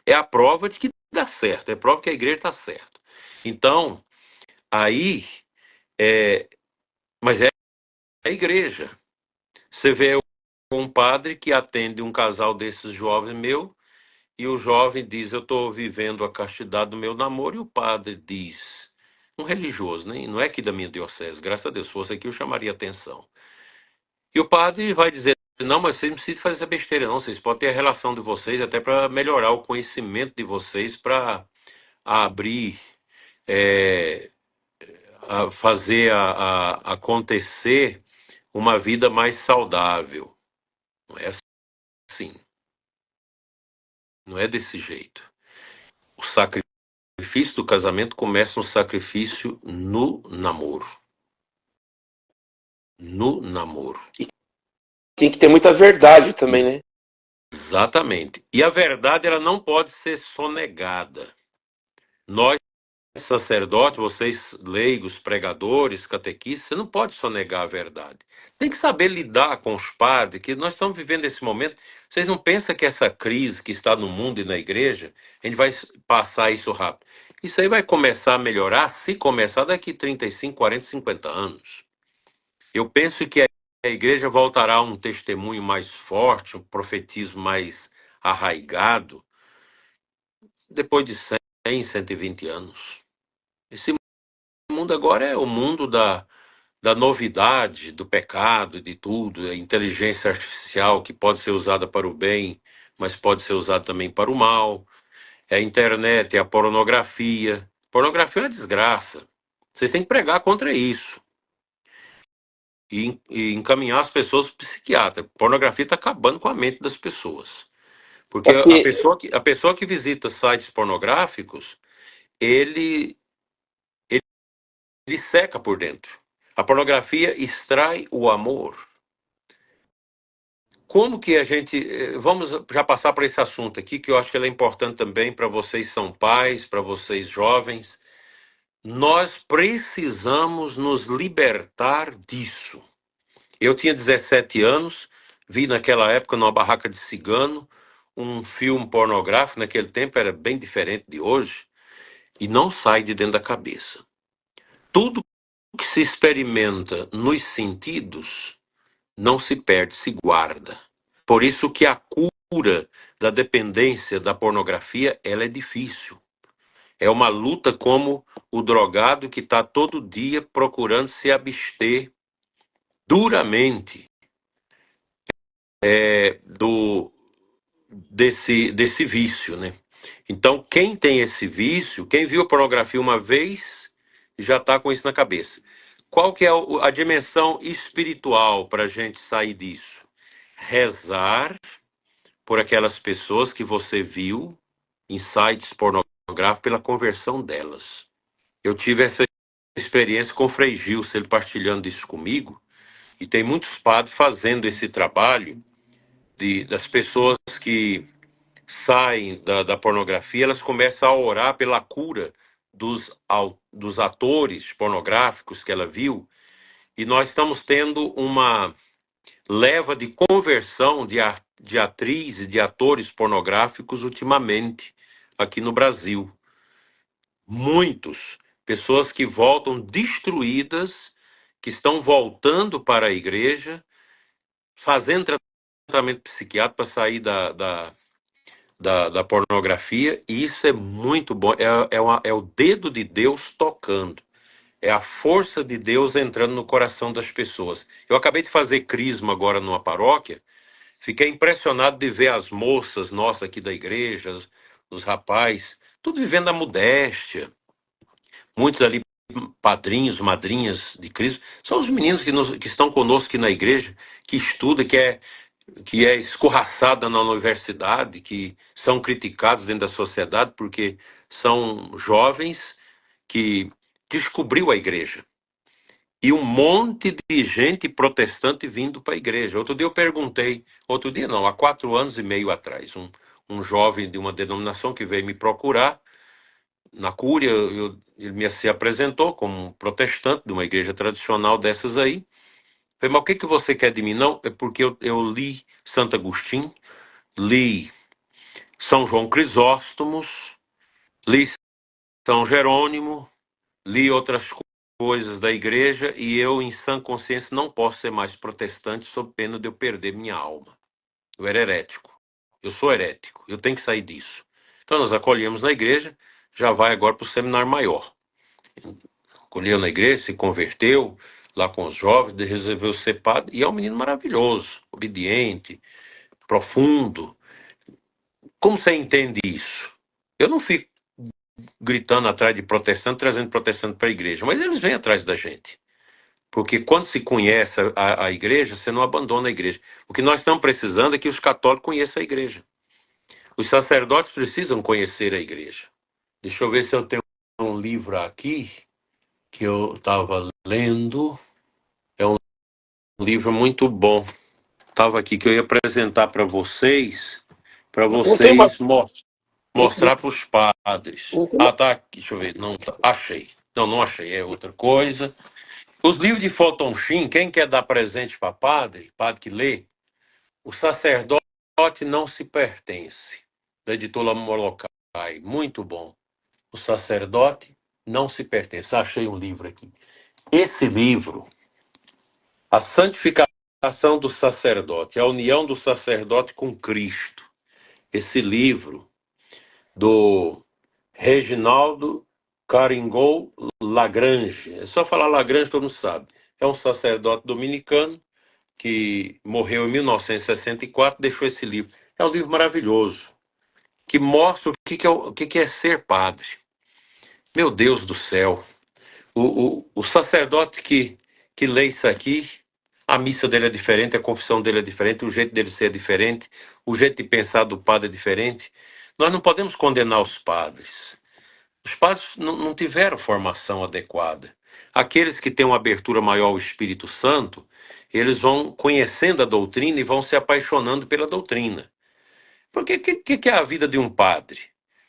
É a prova de que dá certo, é a prova que a igreja está certa. Então, aí, mas é a igreja. Você vê um padre que atende um casal desses jovens meu, e o jovem diz, eu estou vivendo a castidade do meu namoro, e o padre diz, um religioso, né? Não é aqui da minha diocese, graças a Deus, se fosse aqui eu chamaria atenção. E o padre vai dizer, não, mas vocês não precisam fazer essa besteira não, vocês podem ter a relação de vocês até para melhorar o conhecimento de vocês, para abrir, a fazer acontecer uma vida mais saudável. Não é assim, não é desse jeito. O sacrifício do casamento começa no sacrifício no namoro. No namoro. Tem que ter muita verdade também, né? Exatamente. E a verdade, ela não pode ser sonegada. Nós, sacerdotes, vocês leigos, pregadores, catequistas, você não pode sonegar a verdade. Tem que saber lidar com os padres, que nós estamos vivendo esse momento. Vocês não pensam que essa crise que está no mundo e na igreja, a gente vai passar isso rápido. Isso aí vai começar a melhorar, se começar daqui 35, 40, 50 anos. Eu penso que a igreja voltará a um testemunho mais forte, um profetismo mais arraigado, depois de 100, 120 anos. Esse mundo agora é o mundo da novidade, do pecado, de tudo, a inteligência artificial que pode ser usada para o bem, mas pode ser usada também para o mal. É a internet, é a pornografia. Pornografia é uma desgraça. Vocês têm que pregar contra isso. E encaminhar as pessoas para o psiquiatra. Pornografia está acabando com a mente das pessoas. Porque É que a pessoa que visita sites pornográficos, ele seca por dentro. A pornografia extrai o amor. Como que a gente. Vamos já passar para esse assunto aqui, que eu acho que ele é importante também para vocês que são pais, para vocês jovens. Nós precisamos nos libertar disso. Eu tinha 17 anos, vi naquela época, numa barraca de cigano, um filme pornográfico, naquele tempo era bem diferente de hoje, e não sai de dentro da cabeça. Tudo que se experimenta nos sentidos não se perde, se guarda. Por isso que a cura da dependência da pornografia, ela é difícil. É uma luta como o drogado que está todo dia procurando se abster duramente desse vício, né? Então, quem tem esse vício, quem viu a pornografia uma vez, já está com isso na cabeça. Qual que é a dimensão espiritual para a gente sair disso? Rezar por aquelas pessoas que você viu em sites pornográficos pela conversão delas. Eu tive essa experiência com o Frei Gilson, ele partilhando isso comigo, e tem muitos padres fazendo esse trabalho das pessoas que saem da pornografia, elas começam a orar pela cura dos atores pornográficos que ela viu, e nós estamos tendo uma leva de conversão de atriz e de atores pornográficos ultimamente, aqui no Brasil. Muitos. Pessoas que voltam destruídas, que estão voltando para a igreja, fazendo tratamento psiquiátrico para sair da pornografia, e isso é muito bom. É o dedo de Deus tocando. É a força de Deus entrando no coração das pessoas. Eu acabei de fazer crisma agora numa paróquia. Fiquei impressionado de ver as moças nossas aqui da igreja, os rapazes, tudo vivendo a modéstia. Muitos ali, padrinhos, madrinhas de Cristo, são os meninos que estão conosco aqui na igreja, que estudam, que é escorraçada na universidade, que são criticados dentro da sociedade porque são jovens que descobriu a igreja. E um monte de gente protestante vindo para a igreja. Outro dia eu perguntei, outro dia não, há 4 anos e meio atrás, um jovem de uma denominação que veio me procurar na Cúria, ele se apresentou como um protestante de uma igreja tradicional dessas aí. Falei, mas o que, que você quer de mim? Não, é porque eu li Santo Agostinho, li São João Crisóstomos, li São Jerônimo, li outras coisas da igreja e eu, em sã consciência, não posso ser mais protestante sob pena de eu perder minha alma. Eu era herético. Eu sou herético. Eu tenho que sair disso. Então nós acolhemos na igreja, já vai agora para o seminário maior. Acolheu na igreja, se converteu lá com os jovens, resolveu ser padre, e é um menino maravilhoso, obediente, profundo. Como você entende isso? Eu não fico gritando atrás de protestante, trazendo protestante para a igreja, mas eles vêm atrás da gente. Porque quando se conhece a igreja, você não abandona a igreja. O que nós estamos precisando é que os católicos conheçam a igreja. Os sacerdotes precisam conhecer a igreja. Deixa eu ver se eu tenho um livro aqui que eu estava lendo. É um livro muito bom. Estava aqui que eu ia apresentar para Não tem uma. vocês mostrar para os padres. Não tem Ah, uma. tá aqui, deixa eu ver. Não, achei. Não, não achei, é outra coisa. Os livros de Fulton Sheen, quem quer dar presente para padre, padre que lê, O Sacerdote Não Se Pertence, da editora Molokai. Muito bom. O Sacerdote Não Se Pertence. Achei um livro aqui. Esse livro, A Santificação do Sacerdote, a união do sacerdote com Cristo. Esse livro do Reginaldo Caringol Lagrange. É só falar Lagrange, todo mundo sabe. É um sacerdote dominicano que morreu em 1964, deixou esse livro. É um livro maravilhoso, que mostra o que é ser padre. Meu Deus do céu. O sacerdote que lê isso aqui, a missa dele é diferente, a confissão dele é diferente, o jeito dele ser é diferente, o jeito de pensar do padre é diferente. Nós não podemos condenar os padres. Os padres não tiveram formação adequada. Aqueles que têm uma abertura maior ao Espírito Santo, eles vão conhecendo a doutrina e vão se apaixonando pela doutrina. Porque o que é a vida de um padre?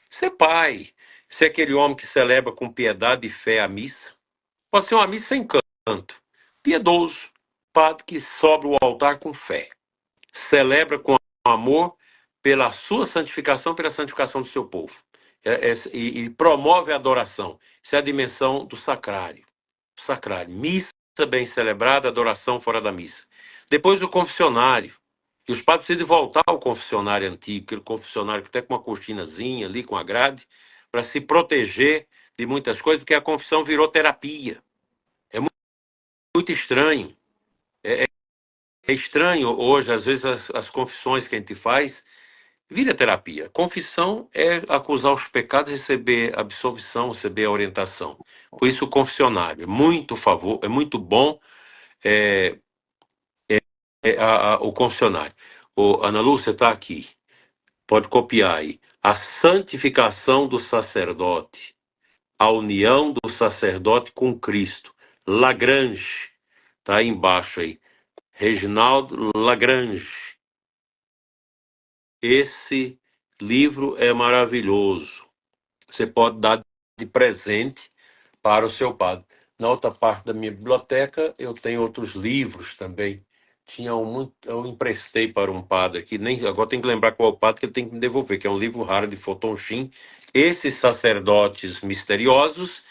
Ser pai, ser aquele homem que celebra com piedade e fé a missa. Pode ser uma missa sem canto. Piedoso, padre que sobra o altar com fé. Celebra com amor pela sua santificação, pela santificação do seu povo. E promove a adoração. Isso é a dimensão do sacrário. Sacrário. Missa bem celebrada, adoração fora da missa. Depois o confessionário. E os padres precisam voltar ao confessionário antigo, aquele confessionário que tem com uma cortinazinha ali, com a grade, para se proteger de muitas coisas, porque a confissão virou terapia. É muito estranho. É estranho hoje, às vezes, as confissões que a gente faz vira terapia. Confissão é acusar os pecados, receber absolvição, receber a orientação. Por isso, o confessionário é muito favor, é muito bom é, o confessionário. Ana Lúcia está aqui. Pode copiar aí. A santificação do sacerdote, a união do sacerdote com Cristo. Lagrange, está aí embaixo aí. Reginaldo Lagrange. Esse livro é maravilhoso. Você pode dar de presente para o seu padre. Na outra parte da minha biblioteca, eu tenho outros livros também tinha eu emprestei para um padre aqui, nem agora tem que lembrar qual é o padre que ele tem que me devolver, que é um livro raro de Foton Shin, Esses Sacerdotes Misteriosos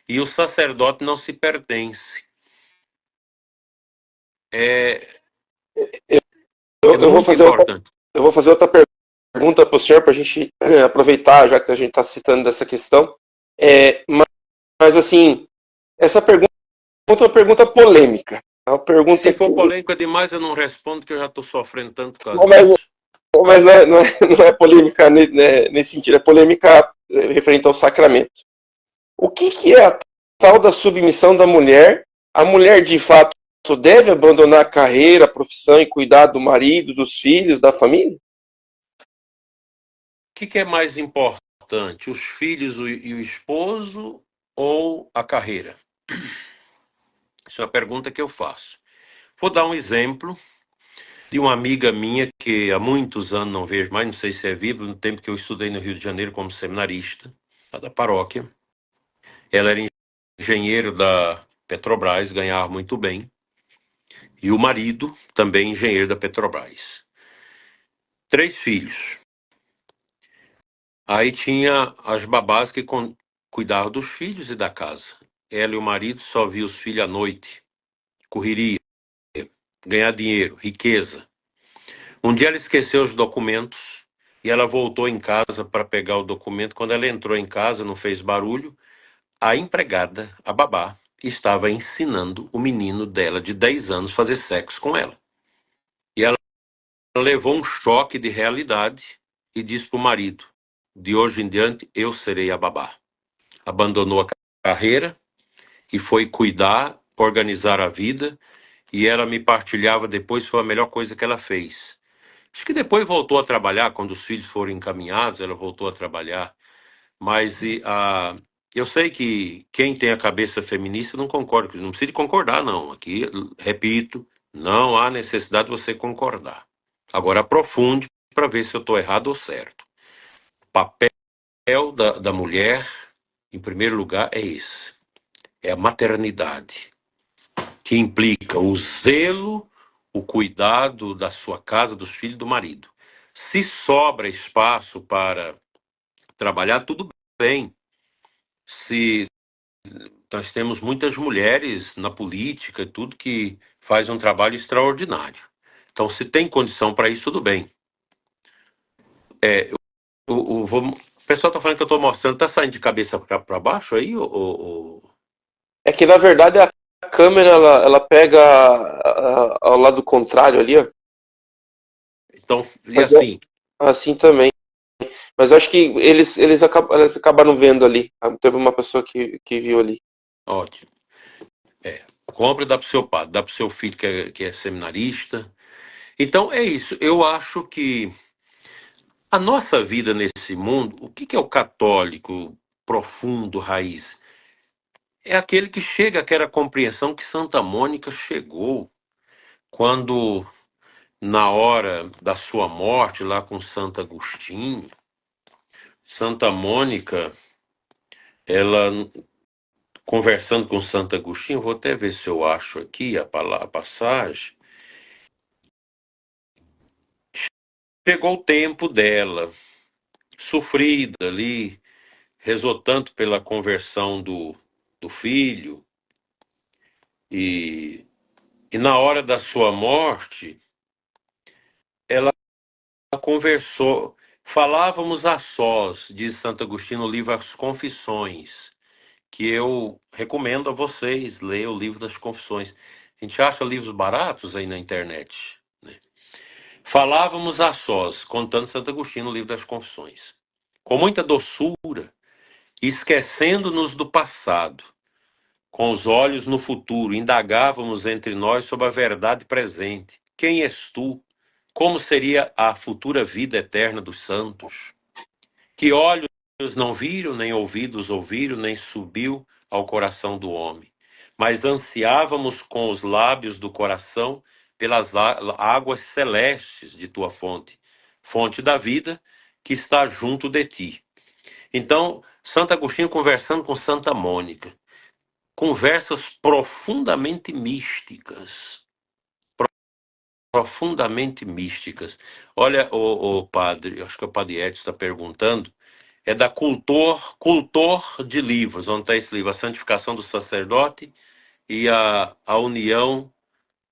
e O Sacerdote Não Se Pertence. É, é Eu muito importante. vou fazer outra pergunta para o senhor, para a gente aproveitar, já que a gente está citando dessa questão. É, mas, assim, essa pergunta é uma pergunta polêmica. É uma pergunta Se que. for polêmica demais, eu não respondo, que eu já estou sofrendo tanto por causa Mas, disso. mas não é polêmica nesse sentido, é polêmica referente ao sacramento. O que é a tal da submissão da mulher? A mulher, de fato, deve abandonar a carreira, a profissão e cuidar do marido, dos filhos, da família? O que é mais importante, os filhos e o esposo ou a carreira? Isso é uma pergunta que eu faço. Vou dar um exemplo de uma amiga minha que há muitos anos não vejo mais, não sei se é viva, no tempo que eu estudei no Rio de Janeiro como seminarista, lá da paróquia. Ela era engenheiro da Petrobras, ganhava muito bem. E o marido, também engenheiro da Petrobras. 3 filhos. Aí tinha as babás que cuidavam dos filhos e da casa. Ela e o marido só viam os filhos à noite. Correria, ganhar dinheiro, riqueza. Um dia ela esqueceu os documentos e ela voltou em casa para pegar o documento. Quando ela entrou em casa, não fez barulho, a empregada, a babá, estava ensinando o menino dela de 10 anos a fazer sexo com ela. E ela levou um choque de realidade e disse para o marido: de hoje em diante eu serei a babá. Abandonou a carreira e foi cuidar, organizar a vida. E ela me partilhava depois, foi a melhor coisa que ela fez. Acho que depois voltou a trabalhar, quando os filhos foram encaminhados, ela voltou a trabalhar. Mas eu sei que quem tem a cabeça feminista não concorda, não precisa de concordar, não. Aqui, repito, não há necessidade de você concordar. Agora aprofunde para ver se eu estou errado ou certo. O papel da mulher, em primeiro lugar, é esse. É a maternidade, que implica o zelo, o cuidado da sua casa, dos filhos, do marido. Se sobra espaço para trabalhar, tudo bem. Se nós temos muitas mulheres na política e tudo que faz um trabalho extraordinário. Então, se tem condição para isso, tudo bem. O pessoal está falando que eu estou mostrando, está saindo de cabeça para baixo aí? É que, na verdade, a câmera ela pega ao lado contrário ali, ó. Então, e Mas é assim, assim também. Mas eu acho que eles acabaram vendo ali. Teve uma pessoa que viu ali. ótimo. Compre, dá para o seu padre, dá para o seu filho que é seminarista. Então, é isso. Eu acho que a nossa vida nesse mundo, o que é o católico profundo, raiz? É aquele que chega àquela compreensão que Santa Mônica chegou quando, na hora da sua morte, lá com Santo Agostinho, Santa Mônica, ela, conversando com Santo Agostinho, vou até ver se eu acho aqui a passagem, chegou o tempo dela, sofrida ali, rezou tanto pela conversão do filho, e, e na hora da sua morte, ela conversou, falávamos a sós, diz Santo Agostinho no livro As Confissões, que eu recomendo a vocês ler o livro das Confissões. A gente acha livros baratos aí na internet, né? Falávamos a sós, contando Santo Agostinho no livro das Confissões, com muita doçura, esquecendo-nos do passado, com os olhos no futuro, indagávamos entre nós sobre a verdade presente. Quem és tu? Como seria a futura vida eterna dos santos? Que olhos não viram, nem ouvidos ouviram, nem subiu ao coração do homem. Mas ansiávamos com os lábios do coração pelas águas celestes de tua fonte, fonte da vida que está junto de ti. Então, Santo Agostinho conversando com Santa Mônica, conversas profundamente místicas, profundamente místicas. Olha, o padre, acho que o padre Edson está perguntando, é da cultor de livros, onde está esse livro, A Santificação do Sacerdote e a União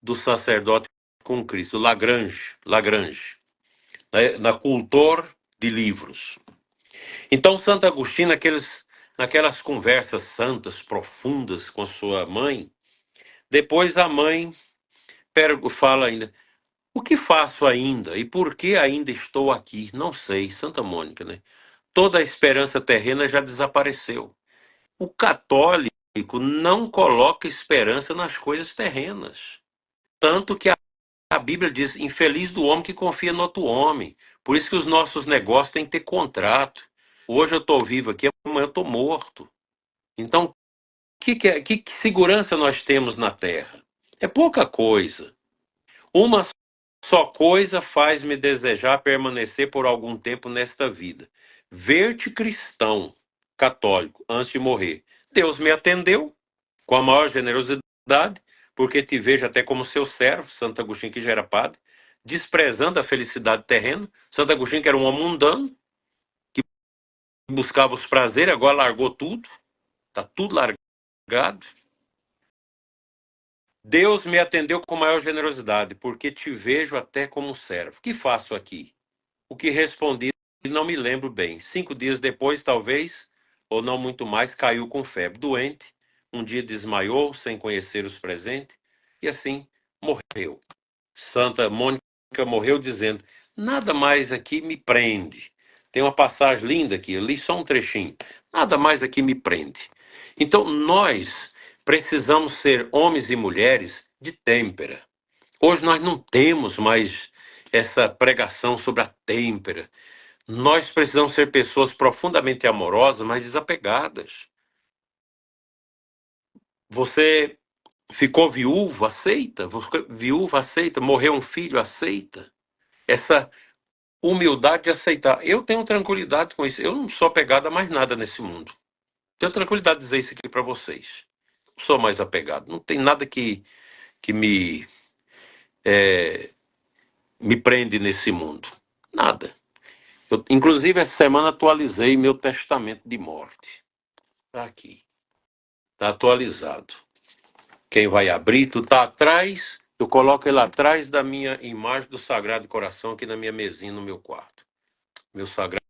do Sacerdote com Cristo, Lagrange, na cultor de livros. Então, Santo Agostinho, naquelas conversas santas, profundas com sua mãe, depois a mãe fala ainda, o que faço ainda e por que ainda estou aqui? Não sei, Santa Mônica, né? Toda a esperança terrena já desapareceu. O católico não coloca esperança nas coisas terrenas. Tanto que a Bíblia diz, infeliz do homem que confia no outro homem. Por isso que os nossos negócios têm que ter contrato. Hoje eu estou vivo aqui, amanhã eu estou morto. Então, que segurança nós temos na Terra? É pouca coisa. Uma só coisa faz-me desejar permanecer por algum tempo nesta vida. Ver-te cristão, católico, antes de morrer. Deus me atendeu com a maior generosidade, porque te vejo até como seu servo, Santo Agostinho, que já era padre, desprezando a felicidade terrena. Santo Agostinho, que era um homem mundano, que buscava os prazeres, agora largou tudo, está tudo largado. Deus me atendeu com maior generosidade, porque te vejo até como servo. O que faço aqui? O que respondi, não me lembro bem. 5 dias depois, talvez, ou não muito mais, caiu com febre. Doente, um dia desmaiou, sem conhecer os presentes, e assim morreu. Santa Mônica morreu dizendo, nada mais aqui me prende. Tem uma passagem linda aqui, eu li só um trechinho. Nada mais aqui me prende. Então, nós precisamos ser homens e mulheres de têmpera. Hoje nós não temos mais essa pregação sobre a têmpera. Nós precisamos ser pessoas profundamente amorosas, mas desapegadas. Você ficou viúvo, aceita. Viúva, aceita. Morreu um filho, aceita. Essa humildade de aceitar. Eu tenho tranquilidade com isso. Eu não sou apegado a mais nada nesse mundo. Tenho tranquilidade de dizer isso aqui para vocês. Não sou mais apegado. Não tem nada que me prende nesse mundo. Nada. Eu, inclusive, essa semana atualizei meu testamento de morte. Está aqui. Está atualizado. Quem vai abrir, tu está atrás, eu coloco ele atrás da minha imagem do Sagrado Coração, aqui na minha mesinha, no meu quarto. Meu Sagrado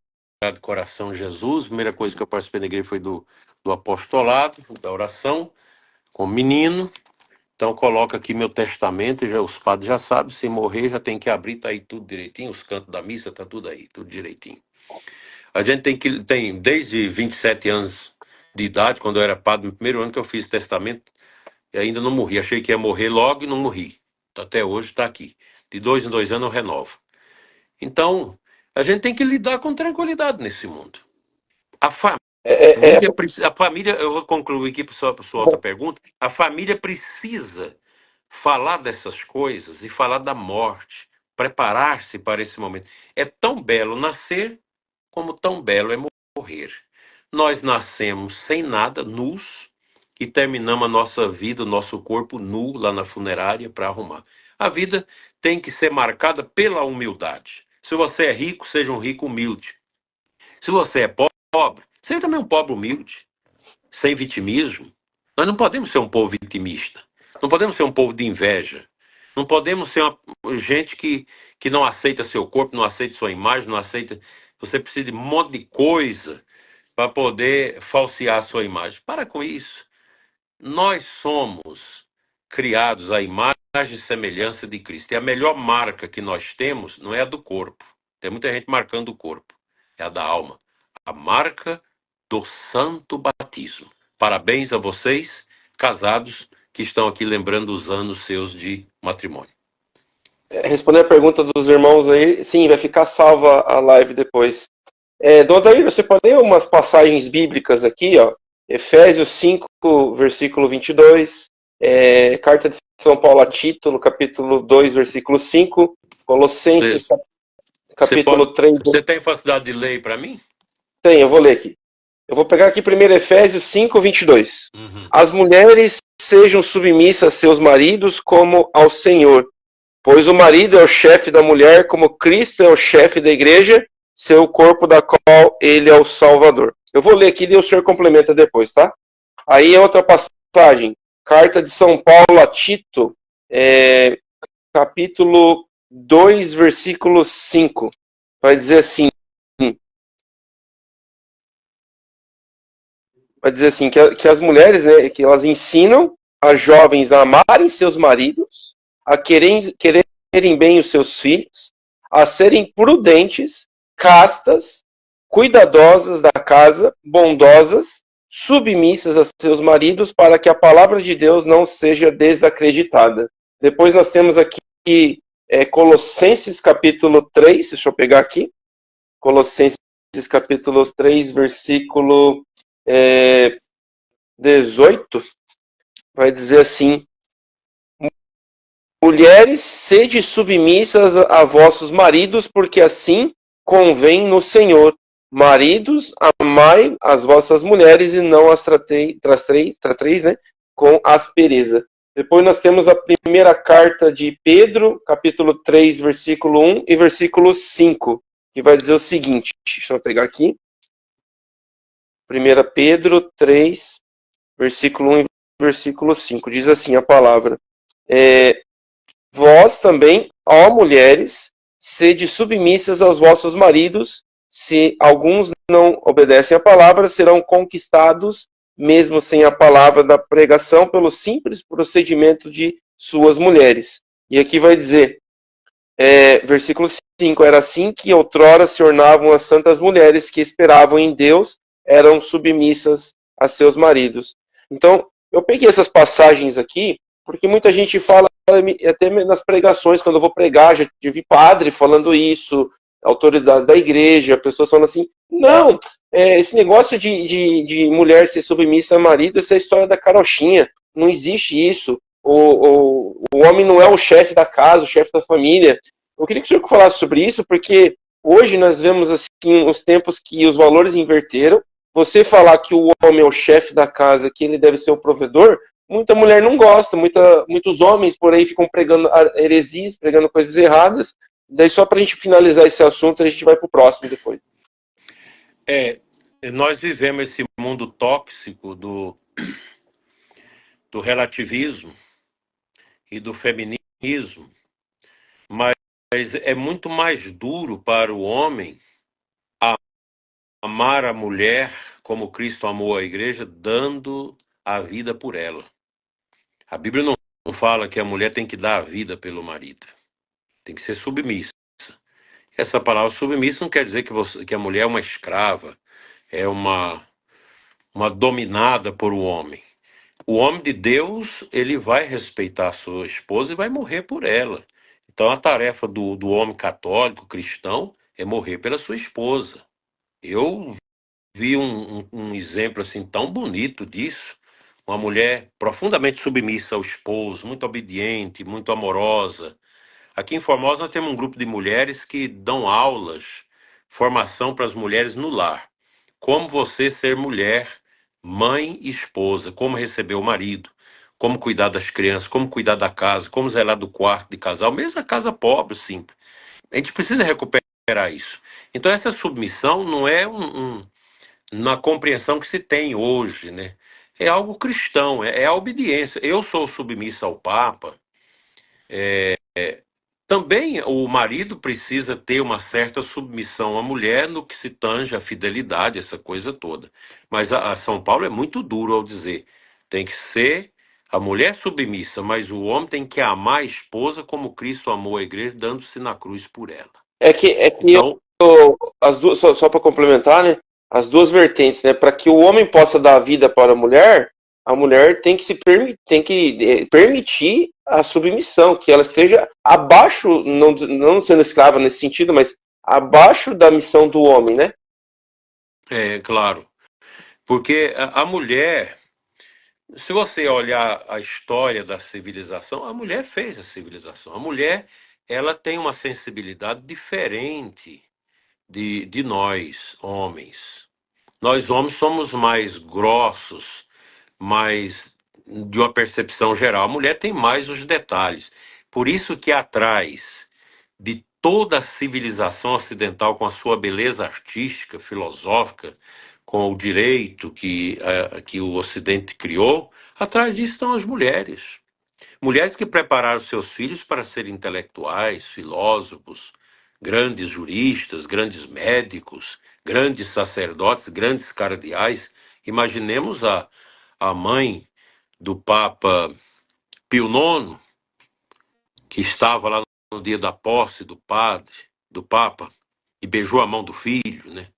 Coração Jesus, a primeira coisa que eu participei na igreja foi do apostolado, da oração, com o menino. Então, coloco aqui meu testamento, já, os padres já sabem, se morrer já tem que abrir, tá aí tudo direitinho, os cantos da missa, tá tudo aí, tudo direitinho. A gente tem desde 27 anos de idade, quando eu era padre, no primeiro ano que eu fiz testamento, e ainda não morri. Achei que ia morrer logo e não morri. Até hoje está aqui. De 2 em 2 anos eu renovo. Então, a gente tem que lidar com tranquilidade nesse mundo. A família, eu vou concluir aqui para sua outra pergunta. A família precisa falar dessas coisas e falar da morte, preparar-se para esse momento. É tão belo nascer como tão belo é morrer. Nós nascemos sem nada, nus, e terminamos a nossa vida, o nosso corpo nu lá na funerária para arrumar. A vida tem que ser marcada pela humildade. Se você é rico, seja um rico humilde. Se você é pobre, seja também um pobre humilde, sem vitimismo. Nós não podemos ser um povo vitimista. Não podemos ser um povo de inveja. Não podemos ser gente que não aceita seu corpo, não aceita sua imagem, não aceita... Você precisa de um monte de coisa para poder falsear a sua imagem. Para com isso. Nós somos criados à imagem e semelhança de Cristo. E a melhor marca que nós temos não é a do corpo. Tem muita gente marcando o corpo. É a da alma. A marca do santo batismo. Parabéns a vocês, casados, que estão aqui lembrando os anos seus de matrimônio. Respondendo a pergunta dos irmãos aí, sim, vai ficar salva a live depois. Dom Adair, você pode ler umas passagens bíblicas aqui, ó. Efésios 5, versículo 22, Carta de São Paulo a Tito, no capítulo 2, versículo 5, Colossenses, capítulo 3... Você tem facilidade de ler para mim? Tem, eu vou ler aqui. Eu vou pegar aqui primeiro Efésios 5, 22. As mulheres sejam submissas a seus maridos como ao Senhor, Pois o marido é o chefe da mulher, como Cristo é o chefe da igreja, seu corpo da qual ele é o Salvador. Eu vou ler aqui e o senhor complementa depois, tá? Aí é outra passagem. Carta de São Paulo a Tito, capítulo 2, versículo 5. Vai dizer assim, que as mulheres, né, que elas ensinam as jovens a amarem seus maridos, a quererem bem os seus filhos, a serem prudentes, castas, cuidadosas da casa, bondosas, submissas a seus maridos, para que a palavra de Deus não seja desacreditada. Depois nós temos aqui Colossenses capítulo 3, deixa eu pegar aqui, Colossenses capítulo 3, versículo 18, vai dizer assim: mulheres, sede submissas a vossos maridos, porque assim convém no Senhor. Maridos, amai as vossas mulheres e não as trateis, né, com aspereza. Depois nós temos a primeira carta de Pedro, capítulo 3, versículo 1 e versículo 5, que vai dizer o seguinte, deixa eu pegar aqui. 1 Pedro 3, versículo 1 e versículo 5. Diz assim a palavra: vós também, ó mulheres, sede submissas aos vossos maridos, se alguns não obedecem à palavra, serão conquistados, mesmo sem a palavra da pregação, pelo simples procedimento de suas mulheres. E aqui vai dizer, versículo 5, era assim que outrora se ornavam as santas mulheres que esperavam em Deus, eram submissas a seus maridos. Então, eu peguei essas passagens aqui, porque muita gente fala, até nas pregações, quando eu vou pregar, já tive padre falando isso, autoridade da igreja, pessoas falando assim, não, esse negócio de mulher ser submissa a marido, essa é a história da carochinha, não existe isso, o homem não é o chefe da casa, o chefe da família. Eu queria que o senhor falasse sobre isso, porque hoje nós vemos assim os tempos que os valores inverteram. Você falar que o homem é o chefe da casa, que ele deve ser o provedor, muita mulher não gosta, muitos homens por aí ficam pregando heresias, pregando coisas erradas. Daí só para a gente finalizar esse assunto, a gente vai para o próximo depois. Nós vivemos esse mundo tóxico do relativismo e do feminismo, mas é muito mais duro para o homem amar a mulher como Cristo amou a igreja, dando a vida por ela. A Bíblia não fala que a mulher tem que dar a vida pelo marido. Tem que ser submissa. Essa palavra submissa não quer dizer que a mulher é uma escrava, é uma dominada por um homem. O homem de Deus, ele vai respeitar a sua esposa e vai morrer por ela. Então a tarefa do homem católico, cristão, é morrer pela sua esposa. Eu vi um exemplo assim tão bonito disso. Uma mulher profundamente submissa ao esposo, muito obediente, muito amorosa. Aqui em Formosa nós temos um grupo de mulheres que dão aulas, formação para as mulheres no lar. Como você ser mulher, mãe e esposa, como receber o marido, como cuidar das crianças, como cuidar da casa, como zelar do quarto de casal, mesmo a casa pobre, simples. A gente precisa recuperar isso. Então essa submissão não é na compreensão que se tem hoje, né? É algo cristão, é a obediência. Eu sou submissa ao Papa. Também o marido precisa ter uma certa submissão à mulher no que se tange à fidelidade, essa coisa toda. Mas a São Paulo é muito duro ao dizer, tem que ser a mulher submissa, mas o homem tem que amar a esposa como Cristo amou a igreja, dando-se na cruz por ela. Então, As duas, só para complementar, né? As duas vertentes, né? Para que o homem possa dar vida para a mulher tem que permitir a submissão, que ela esteja abaixo, não sendo escrava nesse sentido, mas abaixo da missão do homem, né? claro, porque a mulher, se você olhar a história da civilização, a mulher fez a civilização. A mulher, ela tem uma sensibilidade diferente de nós, homens. Nós, homens, somos mais grossos, mais de uma percepção geral. A mulher tem mais os detalhes. Por isso que atrás de toda a civilização ocidental, com a sua beleza artística, filosófica, com o direito que o Ocidente criou, atrás disso estão as mulheres. Mulheres que prepararam seus filhos para serem intelectuais, filósofos, grandes juristas, grandes médicos, grandes sacerdotes, grandes cardeais. Imaginemos a mãe do Papa Pio IX, que estava lá no dia da posse do padre, do Papa, e beijou a mão do filho, né?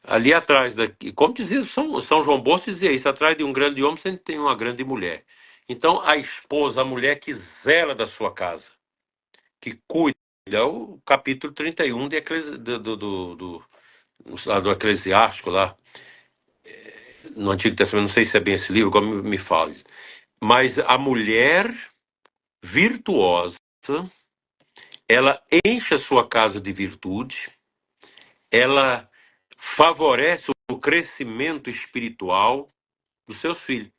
Ali atrás, como dizia São João Bosco, dizia isso, atrás de um grande homem sempre tem uma grande mulher. Então, a esposa, a mulher que zela da sua casa, que cuida, é o capítulo 31 do Eclesiástico, lá, no Antigo Testamento, não sei se é bem esse livro, agora me fale. Mas a mulher virtuosa, ela enche a sua casa de virtude, ela favorece o crescimento espiritual dos seus filhos.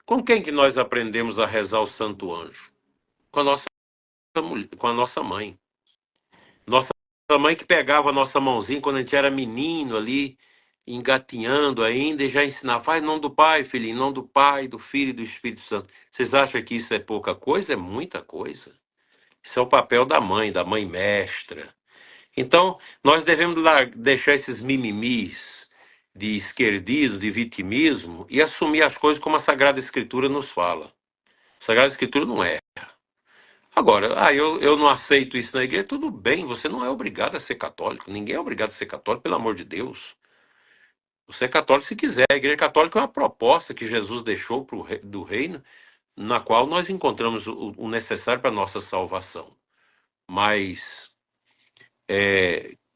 Com quem que nós aprendemos a rezar o Santo Anjo? Com a nossa mulher, com a nossa mãe. Nossa mãe que pegava a nossa mãozinha quando a gente era menino ali, engatinhando ainda, e já ensinava, faz em nome do Pai, filhinho, em nome do Pai, do Filho e do Espírito Santo. Vocês acham que isso é pouca coisa? É muita coisa. Isso é o papel da mãe mestra. Então, nós devemos deixar esses mimimis de esquerdismo, de vitimismo, e assumir as coisas como a Sagrada Escritura nos fala. A Sagrada Escritura não é. Agora, eu não aceito isso na igreja, tudo bem, você não é obrigado a ser católico, ninguém é obrigado a ser católico, pelo amor de Deus. Você é católico se quiser. A igreja católica é uma proposta que Jesus deixou do reino, na qual nós encontramos o necessário para a nossa salvação. Mas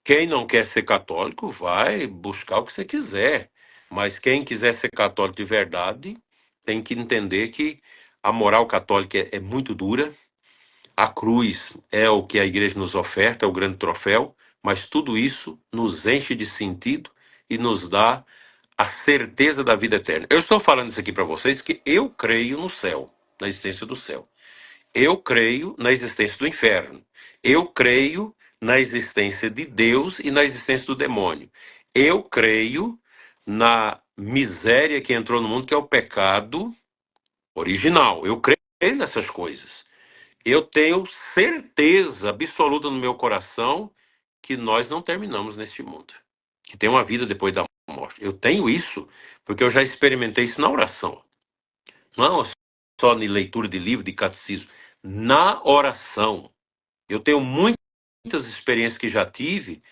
quem não quer ser católico vai buscar o que você quiser. Mas quem quiser ser católico de verdade tem que entender que a moral católica é muito dura. A cruz é o que a igreja nos oferta, é o grande troféu, mas tudo isso nos enche de sentido e nos dá a certeza da vida eterna. Eu estou falando isso aqui para vocês que eu creio no céu, na existência do céu. Eu creio na existência do inferno. Eu creio na existência de Deus e na existência do demônio. Eu creio na miséria que entrou no mundo, que é o pecado original. Eu creio nessas coisas. Eu tenho certeza absoluta no meu coração que nós não terminamos neste mundo, que tem uma vida depois da morte. Eu tenho isso porque eu já experimentei isso na oração. Não só na leitura de livro, de catecismo. Na oração. Eu tenho muitas experiências que já tive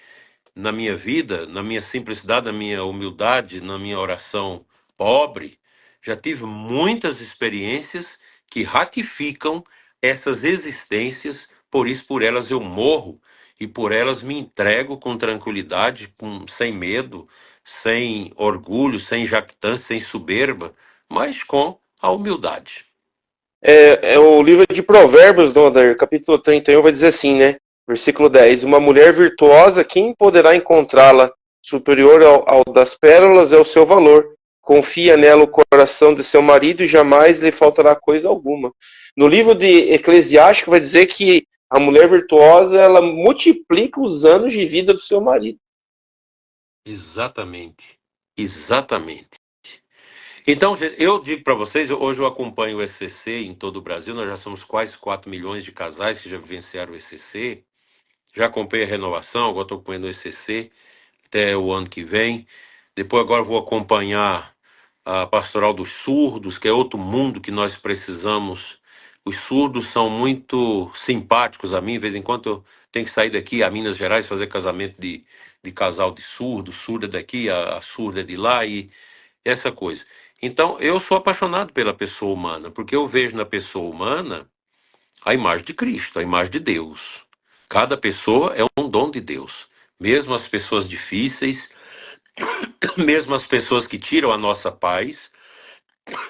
na minha vida, na minha simplicidade, na minha humildade, na minha oração pobre. Já tive muitas experiências que ratificam essas existências, por isso, por elas eu morro e por elas me entrego com tranquilidade, sem medo, sem orgulho, sem jactância, sem soberba, mas com a humildade. É o livro de Provérbios, Donder, capítulo 31, vai dizer assim, né? Versículo 10. Uma mulher virtuosa, quem poderá encontrá-la? Superior ao das pérolas é o seu valor. Confia nela o coração de seu marido e jamais lhe faltará coisa alguma. No livro de Eclesiástico vai dizer que a mulher virtuosa, ela multiplica os anos de vida do seu marido. Exatamente. Exatamente. Então, gente, eu digo para vocês, hoje eu acompanho o ECC em todo o Brasil, nós já somos quase 4 milhões de casais que já vivenciaram o ECC, já acompanhei a renovação, agora estou acompanhando o ECC até o ano que vem, depois agora vou acompanhar a Pastoral dos Surdos, que é outro mundo que nós precisamos. Os surdos são muito simpáticos a mim, de vez em quando eu tenho que sair daqui a Minas Gerais fazer casamento de casal de surdos, surda daqui, a surda de lá e essa coisa. Então, eu sou apaixonado pela pessoa humana, porque eu vejo na pessoa humana a imagem de Cristo, a imagem de Deus. Cada pessoa é um dom de Deus. Mesmo as pessoas difíceis, mesmo as pessoas que tiram a nossa paz,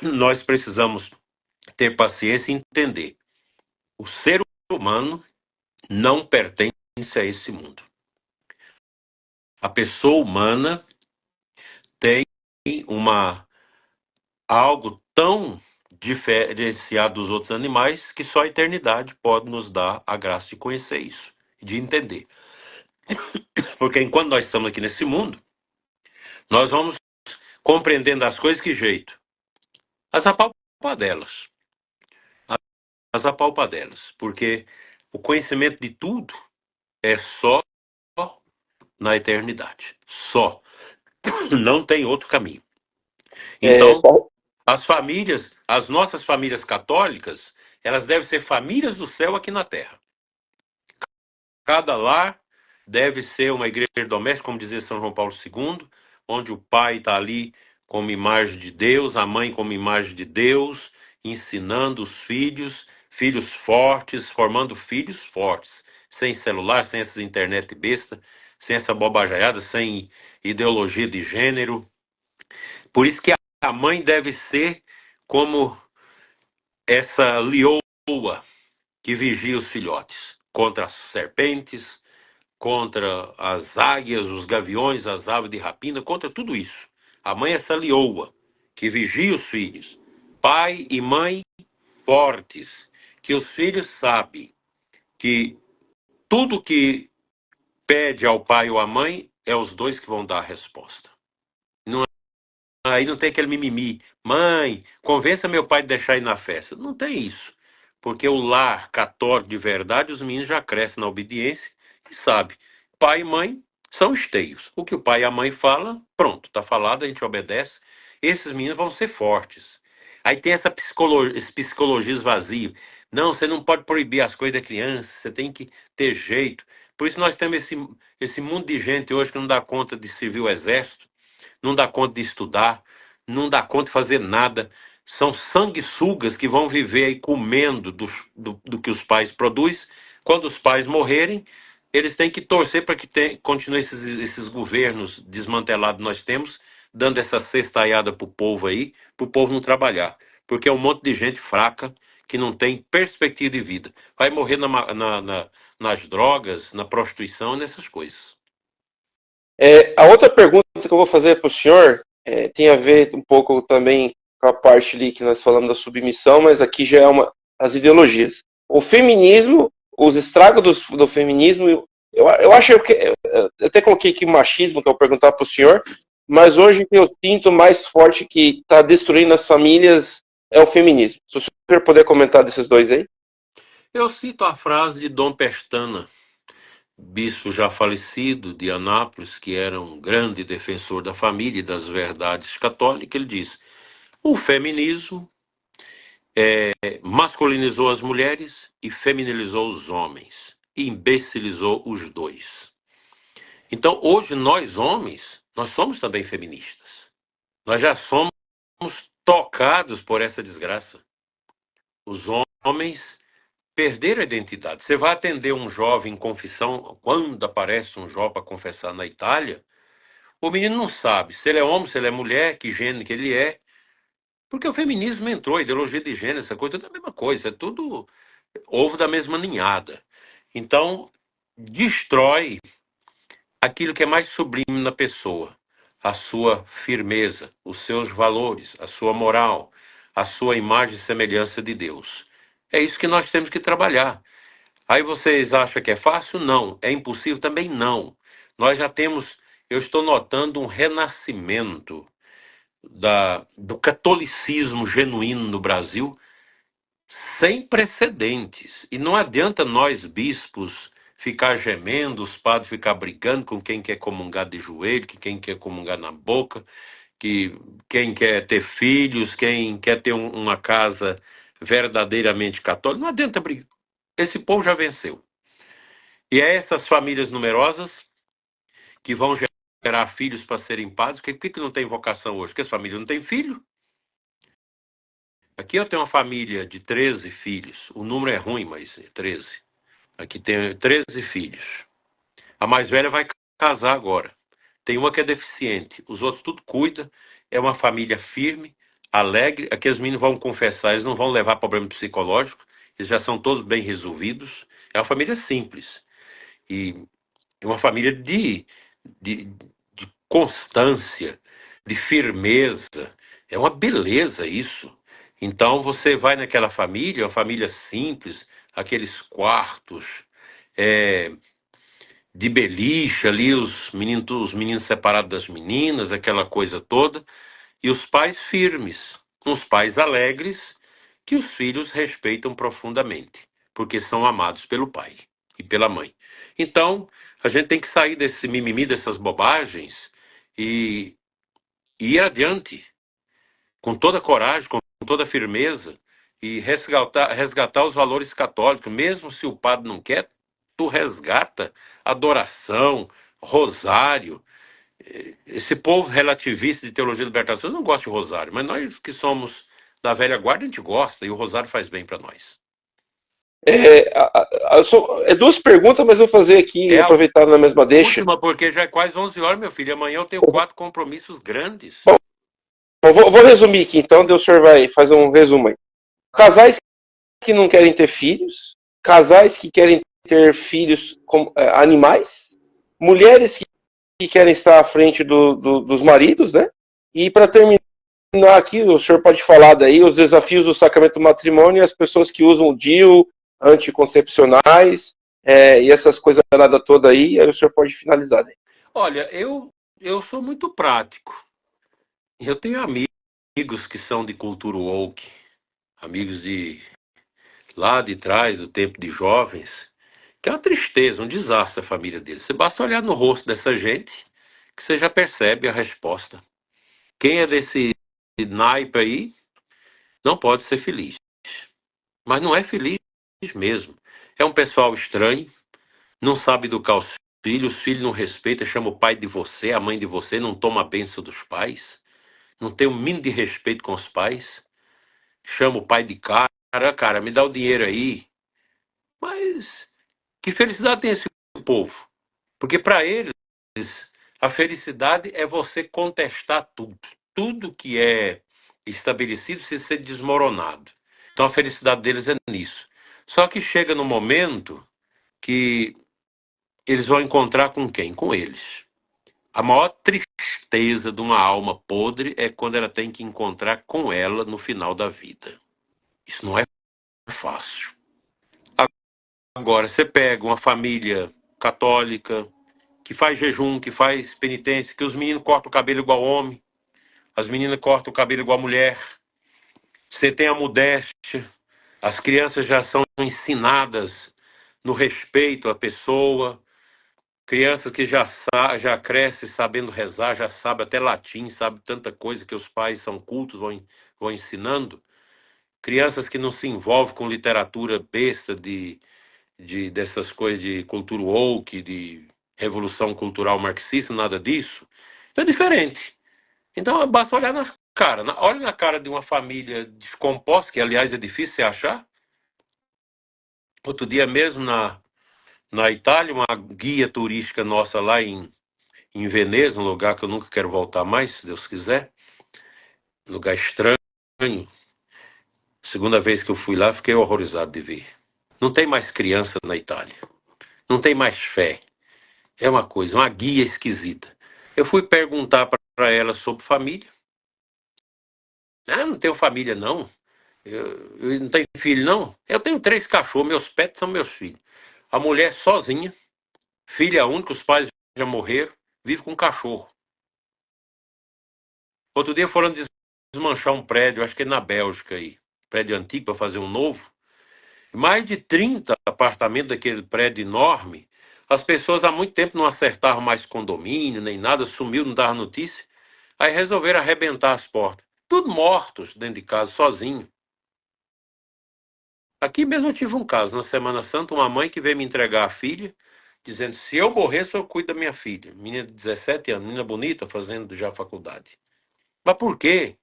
nós precisamos ter paciência e entender. O ser humano não pertence a esse mundo. A pessoa humana tem algo tão diferenciado dos outros animais, que só a eternidade pode nos dar a graça de conhecer isso, de entender. Porque enquanto nós estamos aqui nesse mundo, nós vamos compreendendo as coisas que jeito? As apalpadelas. As apalpadelas. Porque o conhecimento de tudo é só na eternidade. Só. Não tem outro caminho. É, Então, só, as famílias, as nossas famílias católicas, elas devem ser famílias do céu aqui na terra. Cada lar deve ser uma igreja doméstica, como dizia São João Paulo II, onde o pai está ali como imagem de Deus, a mãe como imagem de Deus, ensinando os filhos, filhos fortes, formando filhos fortes, sem celular, sem essas internet besta, sem essa bobajaiada, sem ideologia de gênero. Por isso que a mãe deve ser como essa leoa que vigia os filhotes contra as serpentes, contra as águias, os gaviões, as aves de rapina, contra tudo isso. A mãe é essa leoa que vigia os filhos. Pai e mãe fortes, que os filhos sabem que tudo que pede ao pai ou à mãe é os dois que vão dar a resposta. Aí não tem aquele mimimi. Mãe, convença meu pai de deixar ir na festa. Não tem isso. Porque o lar católico de verdade, os meninos já crescem na obediência e sabe. Pai e mãe são esteios. O que o pai e a mãe falam, pronto, tá falado, a gente obedece. Esses meninos vão ser fortes. Aí tem esse psicologia vazio. Não, você não pode proibir as coisas da criança, você tem que ter jeito. Por isso nós temos esse mundo de gente hoje que não dá conta de servir o exército, não dá conta de estudar, não dá conta de fazer nada. São sanguessugas que vão viver aí comendo do que os pais produzem. Quando os pais morrerem, eles têm que torcer para que continue esses governos desmantelados que nós temos, dando essa cestaiada para o povo aí, para o povo não trabalhar. Porque é um monte de gente fraca que não tem perspectiva de vida. Vai morrer nas drogas, na prostituição, nessas coisas. a outra pergunta que eu vou fazer para o senhor tem a ver um pouco também com a parte ali que nós falamos da submissão, mas aqui já é as ideologias. O feminismo, os estragos do feminismo, eu acho que eu até coloquei aqui machismo, que eu vou perguntar para o senhor, mas hoje que eu sinto mais forte que está destruindo as famílias é o feminismo. Se o senhor puder comentar desses dois aí. Eu cito a frase de Dom Pestana, bispo já falecido de Anápolis, que era um grande defensor da família e das verdades católicas. Ele diz: o feminismo masculinizou as mulheres e feminilizou os homens, e imbecilizou os dois. Então, hoje, nós homens, nós somos também feministas. Nós já somos tocados por essa desgraça. Os homens perderam a identidade. Você vai atender um jovem em confissão, quando aparece um jovem para confessar na Itália, o menino não sabe se ele é homem, se ele é mulher, que gênero que ele é, porque o feminismo entrou, a ideologia de gênero, essa coisa, tudo é a mesma coisa, é tudo ovo da mesma ninhada. Então, destrói aquilo que é mais sublime na pessoa, a sua firmeza, os seus valores, a sua moral, a sua imagem e semelhança de Deus. É isso que nós temos que trabalhar. Aí vocês acham que é fácil? Não. É impossível? Também não. Nós já temos, eu estou notando um renascimento do catolicismo genuíno no Brasil, sem precedentes. E não adianta nós, bispos, ficar gemendo, os padres ficar brigando com quem quer comungar de joelho, que quem quer comungar na boca, que quem quer ter filhos, quem quer ter uma casa verdadeiramente católica. Não adianta brigar. Esse povo já venceu. E é essas famílias numerosas que vão gerar filhos para serem padres. Por que não tem vocação hoje? Porque as famílias não têm filho. Aqui eu tenho uma família de 13 filhos. O número é ruim, mas é 13. Aqui tem 13 filhos. A mais velha vai casar agora. Tem uma que é deficiente. Os outros tudo cuida. É uma família firme, alegre. Aqui os meninos vão confessar, eles não vão levar problema psicológico. Eles já são todos bem resolvidos. É uma família simples. E é uma família de, de constância, de firmeza. É uma beleza isso. Então você vai naquela família, uma família simples, aqueles quartos de beliche ali, os meninos separados das meninas, aquela coisa toda, e os pais firmes, uns pais alegres que os filhos respeitam profundamente, porque são amados pelo pai e pela mãe. Então, a gente tem que sair desse mimimi, dessas bobagens e ir adiante com toda coragem, com toda firmeza e resgatar os valores católicos, mesmo se o padre não quer, tu resgata adoração, rosário. Esse povo relativista de teologia da libertação não gosta de rosário, mas nós que somos da velha guarda, a gente gosta e o rosário faz bem para nós. É duas perguntas, mas eu vou fazer aqui, É a aproveitar na mesma deixa. última, porque já é quase 11 horas, meu filho. Amanhã eu tenho 4 compromissos grandes. Bom, vou resumir aqui, então, o senhor vai fazer um resumo aí. Casais que não querem ter filhos, casais que querem ter filhos com animais, mulheres que querem estar à frente dos maridos, né? E para terminar aqui, o senhor pode falar daí os desafios do sacramento do matrimônio e as pessoas que usam o DIU, anticoncepcionais, e essas coisas nada toda aí o senhor pode finalizar. Né? Olha, eu sou muito prático. Eu tenho amigos que são de cultura woke, amigos de lá de trás, do tempo de jovens, que é uma tristeza, um desastre a família deles. Você basta olhar no rosto dessa gente que você já percebe a resposta. Quem é desse naipe aí não pode ser feliz. Mas não é feliz mesmo. É um pessoal estranho, não sabe educar os filhos não respeitam, chama o pai de você, a mãe de você, não toma a bênção dos pais, não tem um mínimo de respeito com os pais, chama o pai de cara, me dá o dinheiro aí. Mas que felicidade tem esse povo? Porque para eles, a felicidade é você contestar tudo. Tudo que é estabelecido se ser desmoronado. Então a felicidade deles é nisso. Só que chega no momento que eles vão encontrar com quem? Com eles. A maior tristeza de uma alma podre é quando ela tem que encontrar com ela no final da vida. Isso não é fácil. Agora, você pega uma família católica que faz jejum, que faz penitência, que os meninos cortam o cabelo igual homem, as meninas cortam o cabelo igual mulher. Você tem a modéstia, as crianças já são ensinadas no respeito à pessoa, crianças que já crescem sabendo rezar, já sabem até latim, sabem tanta coisa que os pais são cultos, vão ensinando. Crianças que não se envolvem com literatura besta dessas coisas de cultura woke, de revolução cultural marxista, nada disso. É diferente. Então basta olhar na cara. Olha na cara de uma família descomposta, que aliás é difícil você achar. Outro dia mesmo na Itália, uma guia turística nossa lá em Veneza, um lugar que eu nunca quero voltar mais, se Deus quiser. Um lugar estranho. Segunda vez que eu fui lá, fiquei horrorizado de ver. Não tem mais criança na Itália. Não tem mais fé. É uma coisa, uma guia esquisita. Eu fui perguntar para ela sobre família. Ah, não tenho família, não. Eu não tenho filho, não. Eu tenho 3 cachorros, meus pets são meus filhos. A mulher sozinha, filha única, os pais já morreram, vive com um cachorro. Outro dia foram desmanchar um prédio, acho que é na Bélgica aí. Prédio antigo para fazer um novo. Mais de 30 apartamentos daquele prédio enorme. As pessoas há muito tempo não acertavam mais condomínio, nem nada, sumiu, não dava notícia. Aí resolveram arrebentar as portas. Tudo mortos dentro de casa, sozinho. Aqui mesmo eu tive um caso, na Semana Santa, uma mãe que veio me entregar a filha, dizendo, se eu morrer, o senhor cuida da minha filha. Menina de 17 anos, menina bonita, fazendo já faculdade. Mas por quê?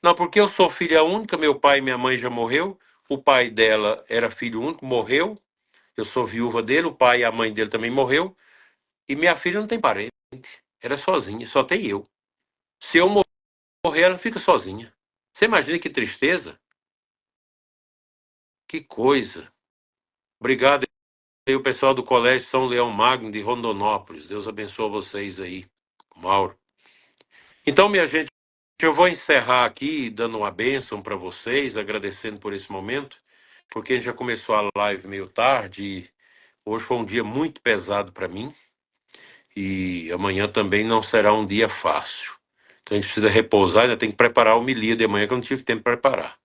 Não, porque eu sou filha única, meu pai e minha mãe já morreu, o pai dela era filho único, morreu, eu sou viúva dele, o pai e a mãe dele também morreu, e minha filha não tem parente, era sozinha, só tem eu. Se eu morrer, ela fica sozinha. Você imagina que tristeza? Que coisa. Obrigado aí, o pessoal do Colégio São Leão Magno de Rondonópolis. Deus abençoe vocês aí, Mauro. Então, minha gente, eu vou encerrar aqui dando uma bênção para vocês, agradecendo por esse momento, porque a gente já começou a live meio tarde e hoje foi um dia muito pesado para mim e amanhã também não será um dia fácil. Então a gente precisa repousar, ainda tem que preparar a homilia de amanhã que eu não tive tempo para preparar.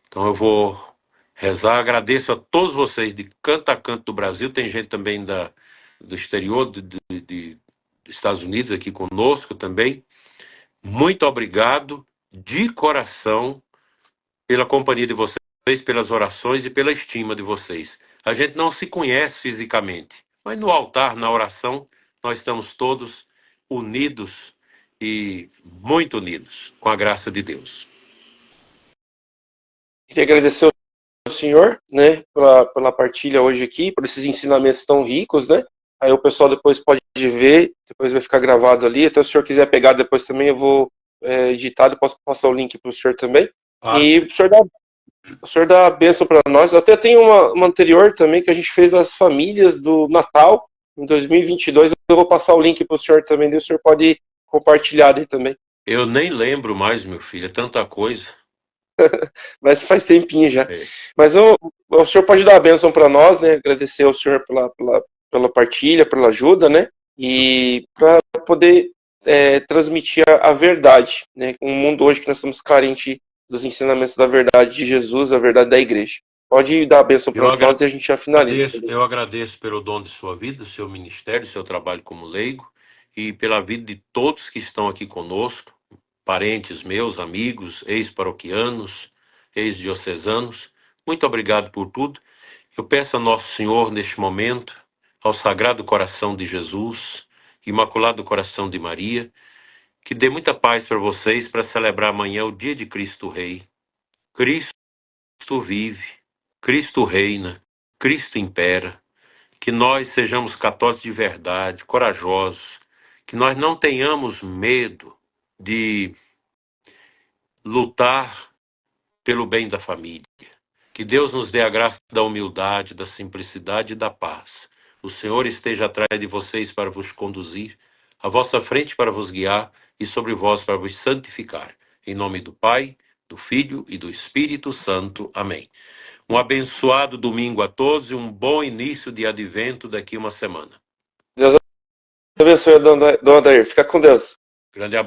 Então eu vou rezar, agradeço a todos vocês de canto a canto do Brasil, tem gente também do exterior, dos Estados Unidos aqui conosco também. Muito obrigado de coração pela companhia de vocês, pelas orações e pela estima de vocês. A gente não se conhece fisicamente, mas no altar, na oração, nós estamos todos unidos e muito unidos, com a graça de Deus. Queria agradecer ao senhor, né, pela partilha hoje aqui, por esses ensinamentos tão ricos, né? Aí o pessoal depois pode ver, depois vai ficar gravado ali. Até se o senhor quiser pegar depois também, eu vou editar, eu posso passar o link para o senhor também. E o senhor dá a bênção para nós. Até tem uma anterior também que a gente fez das famílias do Natal em 2022. Eu vou passar o link para o senhor também, e o senhor pode compartilhar aí também. Eu nem lembro mais, meu filho, é tanta coisa. Mas faz tempinho já. É. Mas o senhor pode dar a bênção para nós, né? Agradecer ao senhor pela partilha, pela ajuda, né? E para poder transmitir a verdade, né? Um mundo hoje que nós estamos carentes dos ensinamentos da verdade de Jesus, a verdade da igreja. Pode dar a bênção para nós e a gente já finaliza. Eu agradeço pelo dom de sua vida, do seu ministério, do seu trabalho como leigo e pela vida de todos que estão aqui conosco, parentes meus, amigos, ex-paroquianos, ex-diocesanos. Muito obrigado por tudo. Eu peço a Nosso Senhor, neste momento, ao Sagrado Coração de Jesus, Imaculado Coração de Maria, que dê muita paz para vocês para celebrar amanhã o dia de Cristo Rei. Cristo vive, Cristo reina, Cristo impera. Que nós sejamos católicos de verdade, corajosos, que nós não tenhamos medo de lutar pelo bem da família. Que Deus nos dê a graça da humildade, da simplicidade e da paz. O Senhor esteja atrás de vocês para vos conduzir, à vossa frente para vos guiar e sobre vós para vos santificar. Em nome do Pai, do Filho e do Espírito Santo. Amém. Um abençoado domingo a todos e um bom início de advento daqui uma semana. Deus abençoe, Dona Adair. Fica com Deus. Grande abraço.